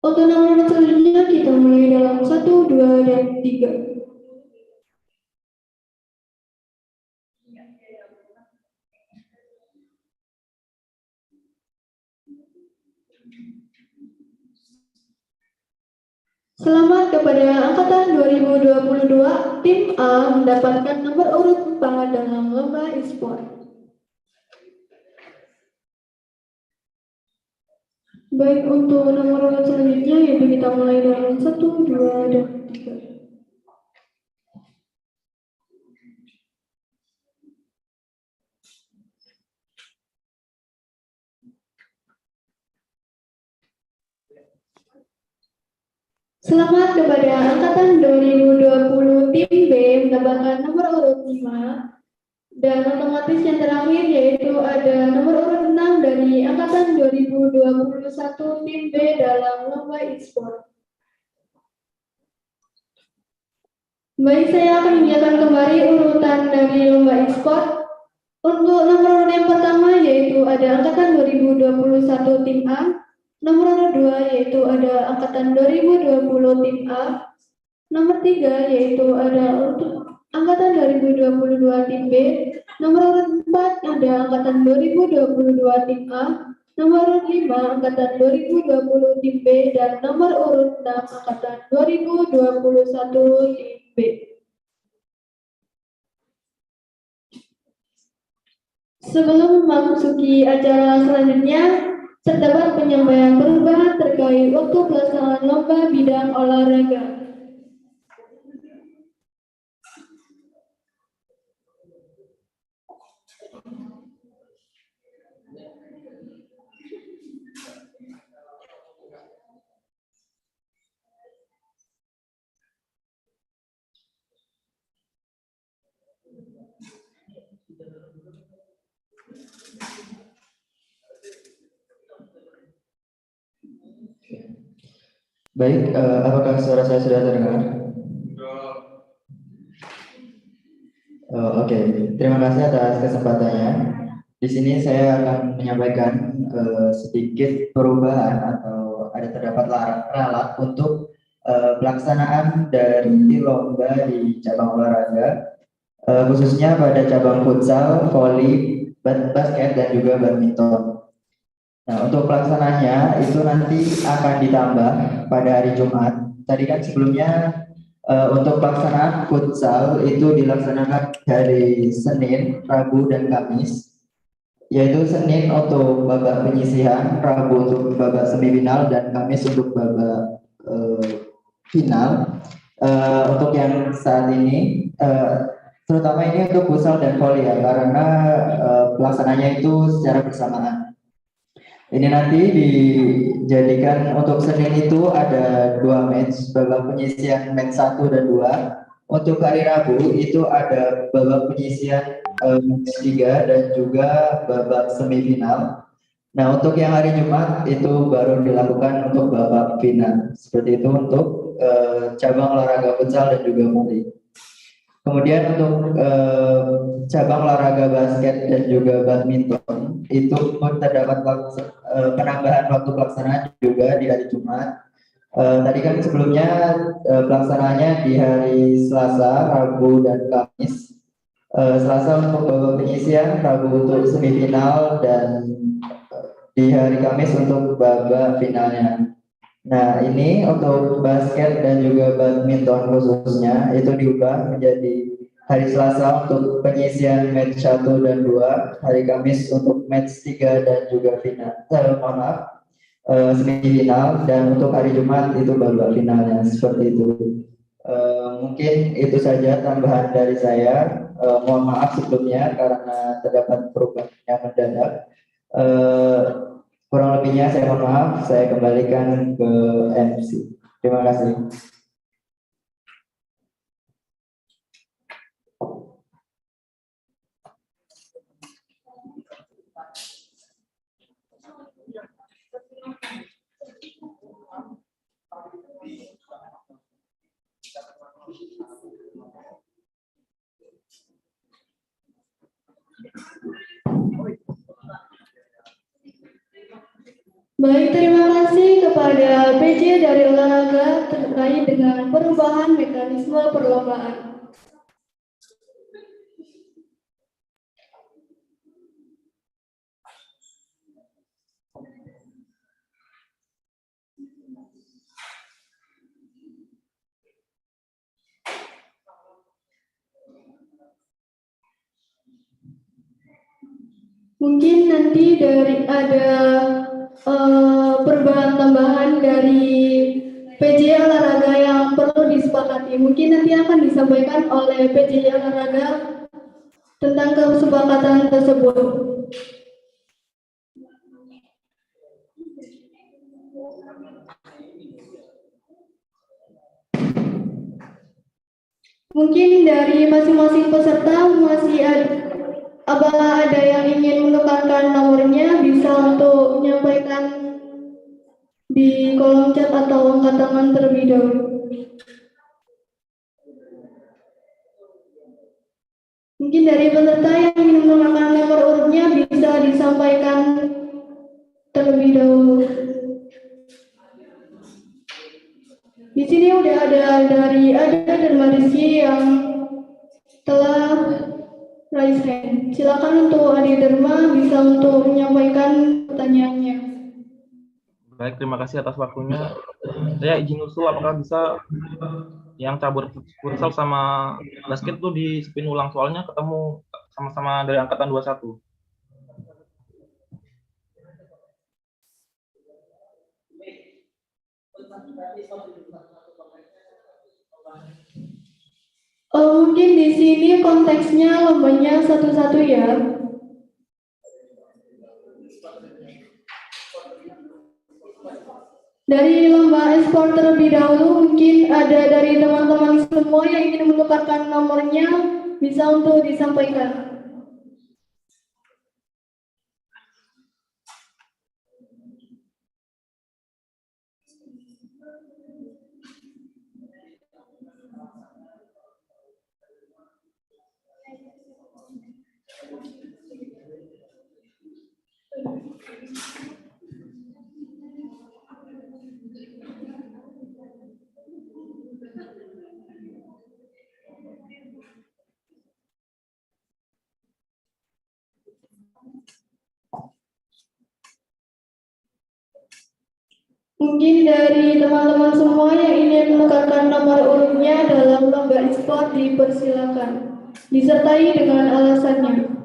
Speaker 7: Untuk nomor selanjutnya kita mulai dalam 1, 2, dan 3. Selamat kepada Angkatan 2022 Tim A mendapatkan nomor urut 4 dalam lomba e-sport. Baik, untuk nomor urut selanjutnya yaitu kita mulai dalam 1, 2, dan 3. Selamat kepada Angkatan 2020 Tim B mendapatkan nomor urut 5. Dan otomatis yang terakhir yaitu ada nomor urut 6 dari Angkatan 2021 Tim B dalam lomba e-sport. Baik, saya akan menyatakan kembali urutan dari lomba e-sport. Untuk nomor urut yang pertama yaitu ada Angkatan 2021 Tim A. Nomor urut 2 yaitu ada Angkatan 2020 Tim A. Nomor 3 yaitu ada Angkatan 2022 Tim B. Nomor urut 4 ada Angkatan 2022 Tim A. Nomor urut 5 Angkatan 2020 Tim B. Dan nomor urut 6 Angkatan 2021 Tim B. Sebelum memasuki acara selanjutnya, terdapat penyampaian perubahan terkait waktu pelaksanaan lomba bidang olahraga.
Speaker 5: Baik, apakah suara saya sudah terdengar? Oke, terima kasih atas kesempatannya. Di sini saya akan menyampaikan sedikit perubahan atau ada terdapat ralat untuk pelaksanaan dari lomba di cabang olahraga, khususnya pada cabang futsal, voli, basket, dan juga badminton. Nah, untuk pelaksananya itu nanti akan ditambah pada hari Jumat. Tadi kan sebelumnya untuk pelaksanaan futsal itu dilaksanakan hari Senin, Rabu, dan Kamis. Yaitu Senin untuk babak penyisihan, Rabu untuk babak semifinal, dan Kamis untuk babak final. Untuk yang saat ini, terutama ini untuk futsal dan voli ya, karena pelaksananya itu secara bersamaan. Ini nanti dijadikan untuk Senin itu ada 2 match, babak penyisian match 1 dan 2. Untuk hari Rabu itu ada babak penyisian match 3 dan juga babak semifinal. Nah, untuk yang hari Jumat itu baru dilakukan untuk babak final. Seperti itu untuk cabang olahraga futsal dan juga voli. Kemudian untuk cabang olahraga basket dan juga badminton itu pun terdapat penambahan waktu pelaksanaan juga di hari Jumat. Tadi kan sebelumnya pelaksanaannya di hari Selasa, Rabu, dan Kamis. Selasa untuk babak penyisian, Rabu untuk semifinal, dan di hari Kamis untuk babak finalnya. Nah, ini untuk basket dan juga badminton khususnya itu diubah menjadi hari Selasa untuk penyisian match 1 dan 2, hari Kamis untuk match 3 dan juga final, semifinal, dan untuk hari Jumat itu babak finalnya. Seperti itu. Mungkin itu saja tambahan dari saya. Mohon maaf sebelumnya karena terdapat perubahan yang mendadak. Kurang lebihnya saya mohon maaf, saya kembalikan ke MC. Terima kasih.
Speaker 7: Baik, terima kasih kepada PJ dari olahraga terkait dengan perubahan mekanisme perlombaan. Mungkin nanti ada perubahan tambahan dari PJ olahraga yang perlu disepakati. Mungkin nanti akan disampaikan oleh PJ olahraga tentang kesepakatan tersebut. Mungkin dari masing-masing peserta masih ada yang ingin menukarkan nomornya, bisa untuk menyampaikan di kolom chat atau angkat tangan terlebih dahulu. Mungkin dari peserta yang ingin menukarkan nomor urutnya bisa disampaikan terlebih dahulu. Di sini udah ada dari Ada dan Mariski yang telah raise hand. Silakan untuk Adi Dharma bisa untuk menyampaikan pertanyaannya.
Speaker 12: Baik, terima kasih atas waktunya. Saya izin usul, apakah bisa yang cabur futsal sama basket tuh di spin ulang, soalnya ketemu sama-sama dari angkatan 21.
Speaker 7: Mungkin di sini konteksnya lombanya satu-satu ya. Dari lomba e-sport terlebih dahulu, mungkin ada dari teman-teman semua yang ingin menukarkan nomornya, bisa untuk disampaikan. Mungkin dari teman-teman semua yang ingin menukarkan nomor urutnya dalam lomba e-sport dipersilakan, disertai dengan alasannya.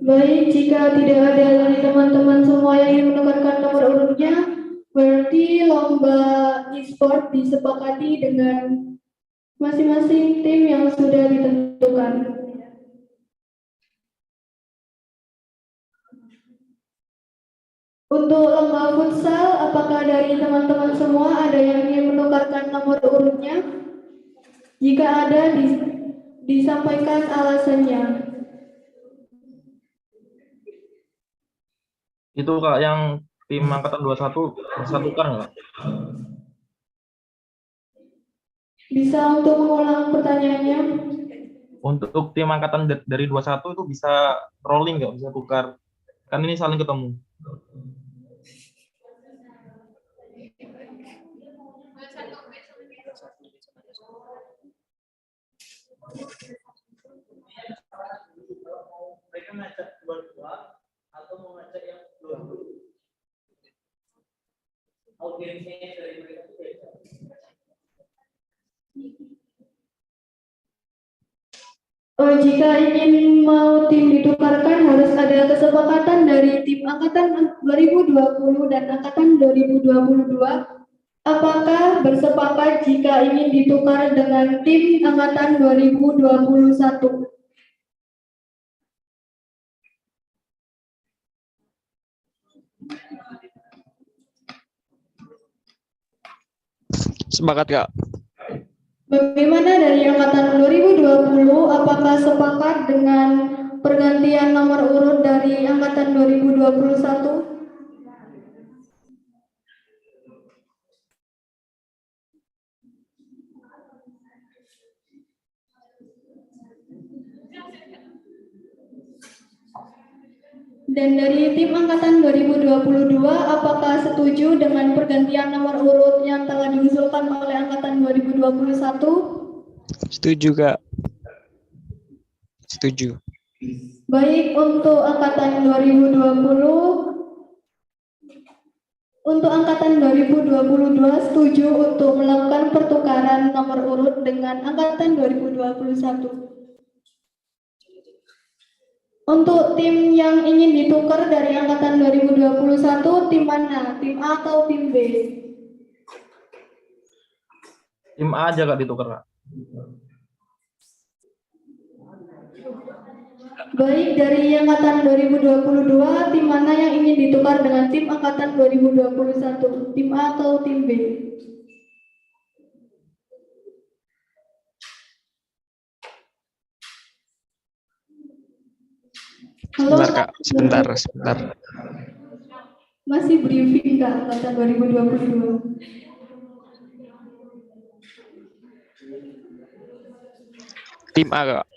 Speaker 7: Baik, jika tidak ada dari teman-teman semua yang ingin menukarkan nomor urutnya, berarti lomba e-sport disepakati dengan masing-masing tim yang sudah ditentukan. Untuk lomba futsal, apakah dari teman-teman semua ada yang ingin menukarkan nomor urutnya? Jika ada, disampaikan alasannya.
Speaker 12: Itu Kak, yang tim angkatan 21 bisa tukar nggak?
Speaker 7: Bisa untuk mengulang pertanyaannya?
Speaker 12: Untuk tim angkatan dari 21 itu bisa rolling nggak? Bisa tukar? Kan ini saling ketemu.
Speaker 13: Mereka ngajak dua-dua atau mau ngajak yang dua-dua? Audiensnya dari mereka itu beda.
Speaker 7: Jika ingin mau tim ditukarkan, harus ada kesepakatan dari tim angkatan 2020 dan angkatan 2022. Apakah bersepakat jika ingin ditukar dengan tim angkatan 2021?
Speaker 14: Sepakat, Kak.
Speaker 7: Bagaimana dari angkatan 2020, apakah sepakat dengan pergantian nomor urut dari angkatan 2021? Dan dari tim angkatan 2022, apakah setuju dengan pergantian nomor urut yang telah diusulkan oleh angkatan 2021?
Speaker 14: Setuju, Kak. Setuju.
Speaker 7: Baik, untuk angkatan 2022 setuju untuk melakukan pertukaran nomor urut dengan angkatan 2021. Untuk tim yang ingin ditukar dari angkatan 2021, tim mana? Tim A atau tim B?
Speaker 12: Tim A aja Kak ditukar, Kak.
Speaker 7: Baik, dari angkatan 2022, tim mana yang ingin ditukar dengan tim angkatan 2021? Tim A atau tim B? Halo,
Speaker 14: Sebentar, Kak. Sebentar.
Speaker 7: masih briefing Kak, angkatan 2022.
Speaker 14: Tim A, Kak.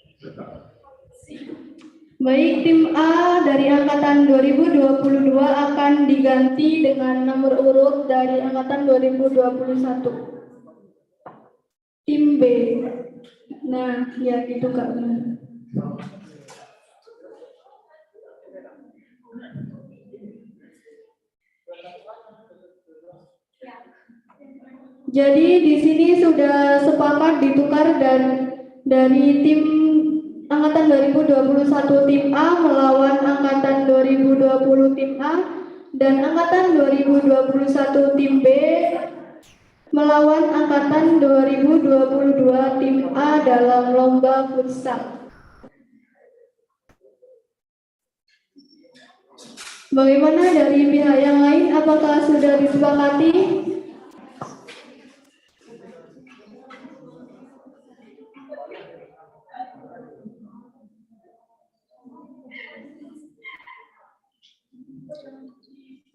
Speaker 7: Baik, tim A dari angkatan 2022 akan diganti dengan nomor urut dari angkatan 2021. Tim B. Nah, ya gitu Kak. Jadi di sini sudah sepakat ditukar dan dari tim angkatan 2021 tim A melawan angkatan 2020 tim A dan angkatan 2021 tim B melawan angkatan 2022 tim A dalam lomba futsal. Bagaimana dari pihak yang lain? Apakah sudah disepakati?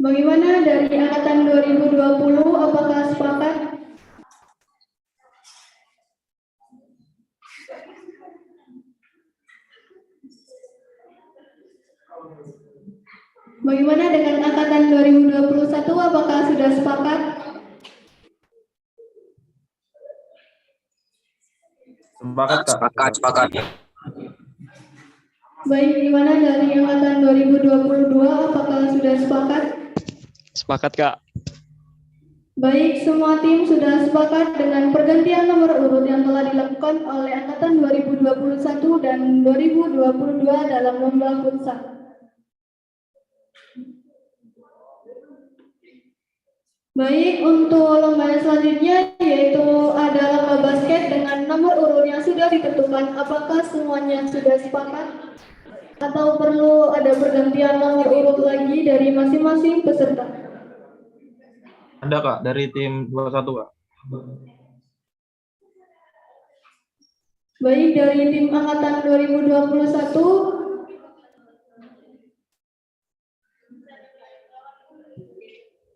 Speaker 7: Bagaimana dari angkatan 2020? Apakah sepakat? Bagaimana dengan angkatan 2021? Apakah sudah sepakat?
Speaker 12: Sepakat, Kak.
Speaker 9: Sepakat.
Speaker 7: Baik, gimana dari angkatan 2022? Apakah sudah sepakat?
Speaker 14: Sepakat, Kak.
Speaker 7: Baik, semua tim sudah sepakat dengan pergantian nomor urut yang telah dilakukan oleh angkatan 2021 dan 2022 dalam lomba futsal. Baik, untuk lomba selanjutnya yaitu ada lomba basket dengan nomor urut yang sudah ditentukan. Apakah semuanya sudah sepakat? Atau perlu ada pergantian nomor urut lagi dari masing-masing peserta?
Speaker 12: Ada Kak, dari tim 21 Kak.
Speaker 7: Baik, dari tim angkatan 2021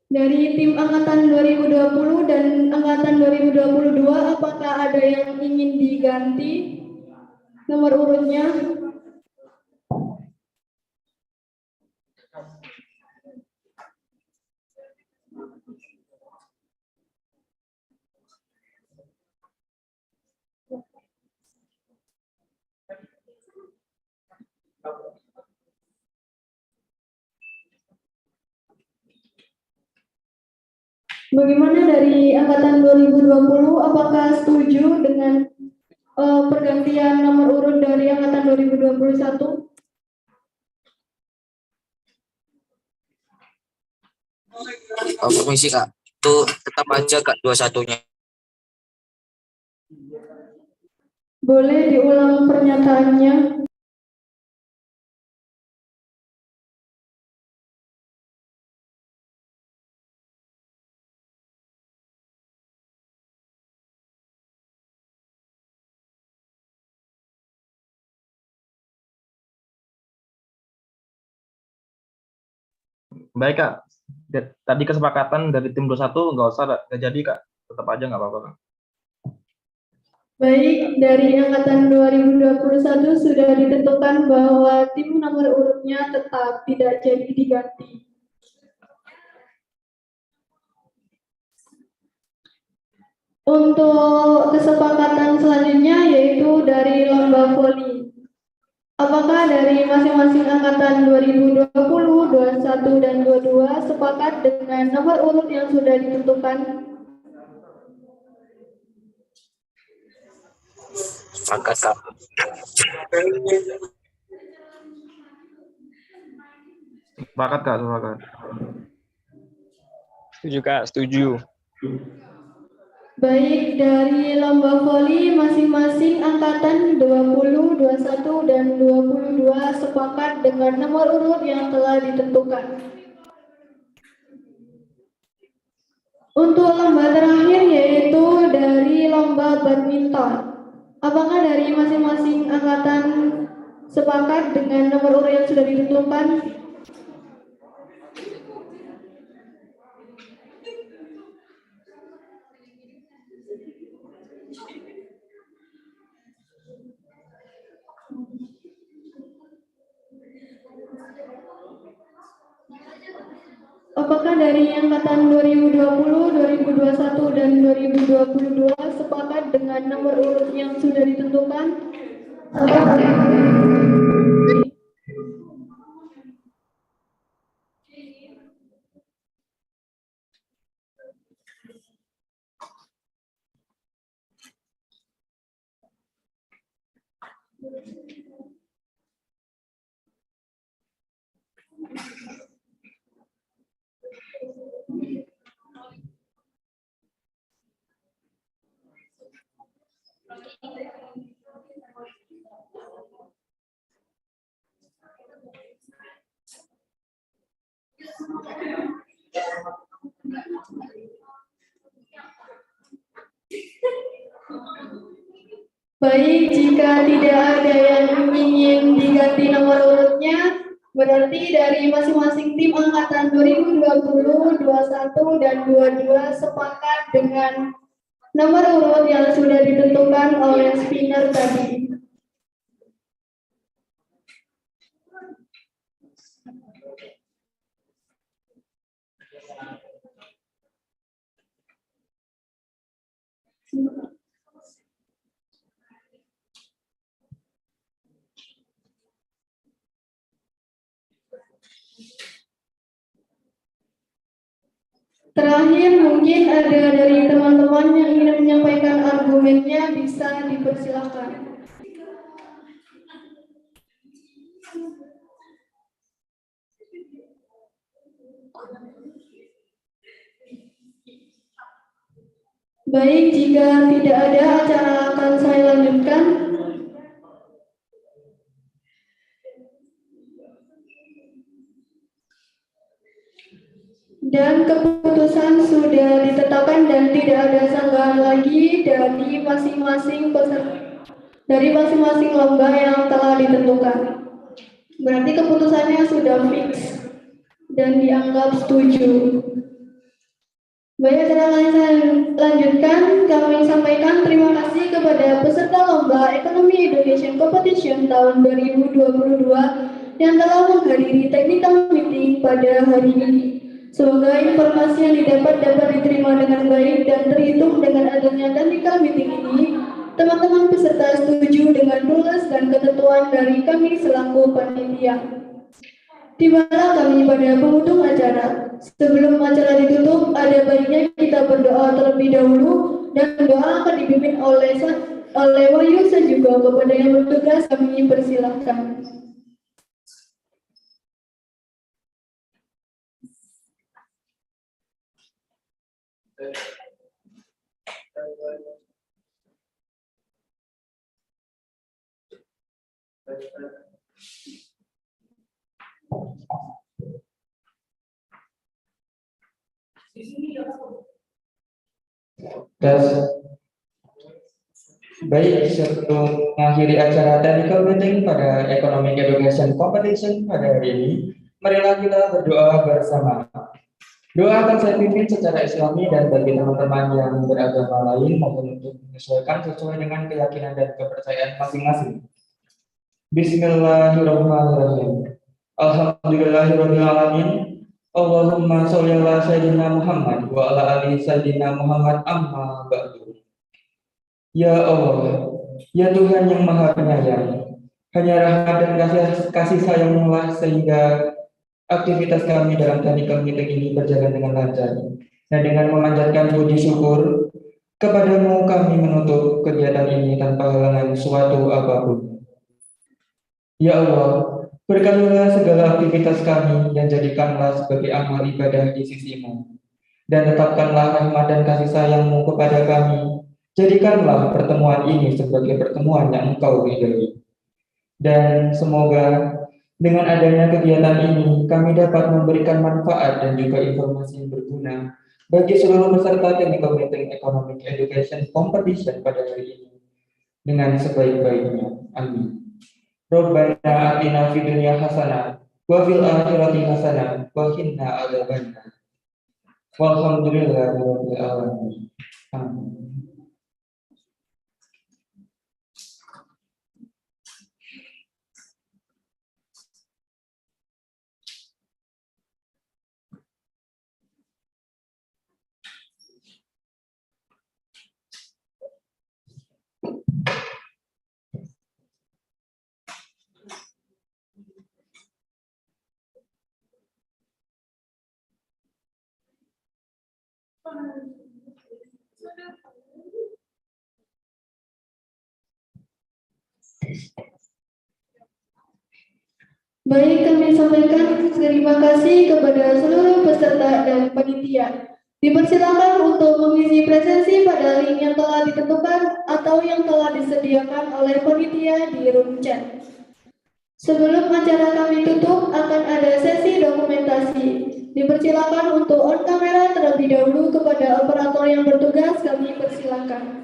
Speaker 7: dari tim angkatan 2020 dan angkatan 2022, apakah ada yang ingin diganti nomor urutnya? Bagaimana dari angkatan 2020? Apakah setuju dengan pergantian nomor urut dari angkatan 2021?
Speaker 9: Permisi Kak, itu tetap aja Kak 21-nya.
Speaker 7: Boleh diulang pernyataannya?
Speaker 12: Baik Kak, tadi kesepakatan dari tim 21 nggak usah, nggak jadi Kak, tetap aja nggak apa-apa Kak.
Speaker 7: Baik, dari angkatan 2021 sudah ditentukan bahwa tim nomor urutnya tetap tidak jadi diganti. Untuk kesepakatan selanjutnya yaitu dari lomba voli. Apakah dari masing-masing angkatan 2020, 21, dan 22 sepakat dengan nomor urut yang sudah ditentukan?
Speaker 14: Sepakat Kak.
Speaker 12: Sepakat Kak, sepakat.
Speaker 14: Setuju Kak, setuju.
Speaker 7: Baik, dari lomba voli masing-masing angkatan 20, 21, dan 22 sepakat dengan nomor urut yang telah ditentukan. Untuk lomba terakhir yaitu dari lomba badminton. Apakah dari masing-masing angkatan sepakat dengan nomor urut yang sudah ditentukan? Apakah dari angkatan 2020, 2021, dan 2022 sepakat dengan nomor urut yang sudah ditentukan? Baik, jika tidak ada yang ingin diganti nomor urutnya, berarti dari masing-masing tim angkatan 2020, 21, dan 22 sepakat dengan nomor urut yang sudah ditentukan oleh spinner tadi. Terakhir, mungkin ada dari teman-teman yang ingin menyampaikan argumennya, bisa dipersilakan. Baik, jika tidak ada, acara akan saya lanjutkan. Dan keputusan sudah ditetapkan dan tidak ada sanggahan lagi dari masing-masing lomba yang telah ditentukan. Berarti keputusannya sudah fix dan dianggap setuju. Baik, acara saya lanjutkan. Kami sampaikan terima kasih kepada peserta lomba Economy Education Competition tahun 2022 yang telah menghadiri technical meeting pada hari ini. Semoga informasi yang didapat dapat diterima dengan baik dan terhitung dengan adanya technical meeting ini. Teman-teman peserta setuju dengan rules dan ketentuan dari kami selaku panitia. Tibalah kami pada penghujung acara. Sebelum acara ditutup, ada baiknya kita berdoa terlebih dahulu dan doa akan dipimpin oleh Wahyu dan juga kepada yang bertugas kami persilahkan.
Speaker 5: Baik, sebelum mengakhiri acara technical meeting pada Economic Education Competition pada hari ini,
Speaker 15: Marilah kita berdoa bersama. Doa akan saya pimpin secara Islami dan bagi teman-teman yang beragama lain mohon untuk menyesuaikan sesuai dengan keyakinan dan kepercayaan masing-masing. Bismillahirrahmanirrahim. Alhamdulillahirabbil alamin. Allahumma sholli ala sayyidina Muhammad wa ala ali sayyidina Muhammad amma ba'du. Ya Allah, ya Tuhan yang Maha Penyayang, hanya rahmat dan kasih sayang-Mu sehingga aktivitas kami dalam technical meeting ini berjalan dengan lancar. Dan dengan memanjatkan puji syukur kepadamu kami menutup kegiatan ini tanpa halangan suatu apapun. Ya Allah, berkatilah segala aktivitas kami dan jadikanlah sebagai amal ibadah di sisi-Mu. Dan tetapkanlah rahmat dan kasih sayang-Mu kepada kami. Jadikanlah pertemuan ini sebagai pertemuan yang Engkau ridhai. Dan semoga dengan adanya kegiatan ini, kami dapat memberikan manfaat dan juga informasi yang berguna bagi seluruh peserta Technical Meeting Economic Education Competition pada hari ini dengan sebaik-baiknya. Amin. Rabbana atina fid dunya hasanah wa fil akhirati hasanah wa qina adzabannar. Walhamdulillahirabbil alamin. Amin.
Speaker 7: Baik, kami sampaikan terima kasih kepada seluruh peserta dan panitia. Dipersilakan untuk mengisi presensi pada link yang telah ditentukan atau yang telah disediakan oleh panitia di room chat. Sebelum acara kami tutup, akan ada sesi dokumentasi. Dipersilakan untuk on kamera terlebih dahulu kepada operator yang bertugas, kami persilakan.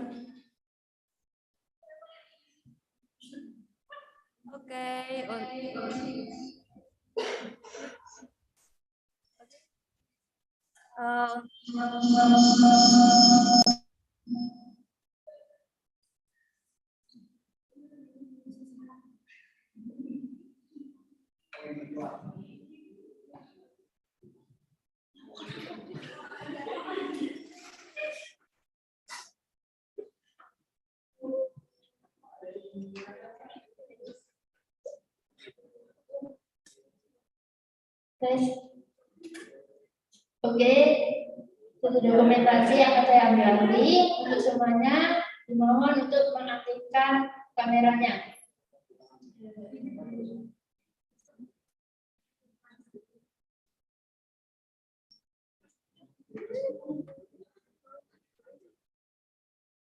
Speaker 6: Guys, oke, untuk dokumentasi yang akan saya ambil alih untuk semuanya dimohon untuk mengaktifkan kameranya.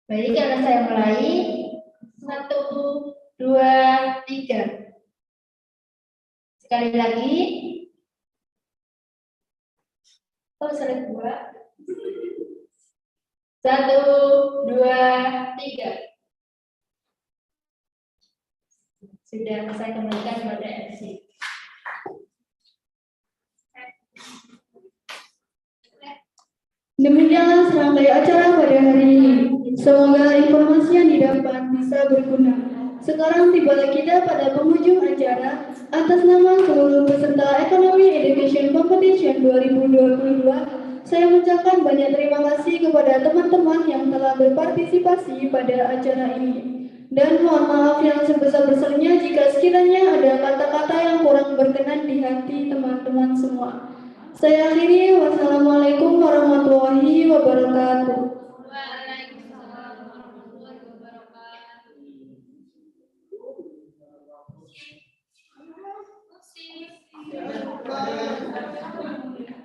Speaker 6: Baik, akan saya mulai. 1, 2, 3. Sekali lagi. Selesai 2. 1, 2, 3. Sudah saya kembalikan kepada MC.
Speaker 7: Demikianlah serangkai acara pada hari ini. Semoga informasi yang didapat bisa berguna. Sekarang tibalah kita pada penghujung acara. Atas nama seluruh peserta Economy Education Competition 2022, saya mengucapkan banyak terima kasih kepada teman-teman yang telah berpartisipasi pada acara ini. Dan mohon maaf yang sebesar-besarnya jika sekiranya ada kata-kata yang kurang berkenan di hati teman-teman semua. Saya akhiri, wassalamualaikum warahmatullahi wabarakatuh.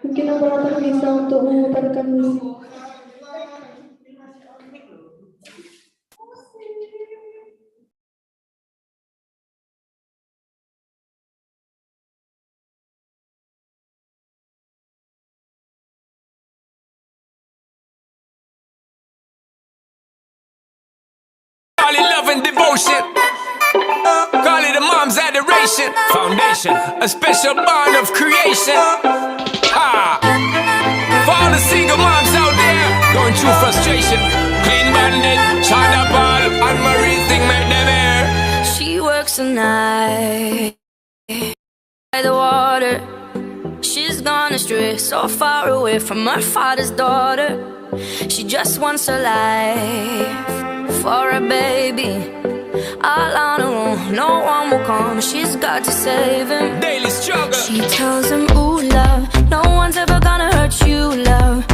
Speaker 7: Mungkin operator bisa untuk memutarkan dulu.
Speaker 16: Call it love and devotion. Call it the mom's adoration. Foundation, a special bond of creation. Ha! For all the single moms out there going through frustration. Clean Bandit, China Ball, and Marie thing make them air.
Speaker 17: She works the night by the water. She's gone astray, so far away from her father's daughter. She just wants a life for a baby. All on her own, no one will come. She's got to save him.
Speaker 16: Daily struggle.
Speaker 17: She tells him, ooh, love, no one's ever gonna hurt you, love.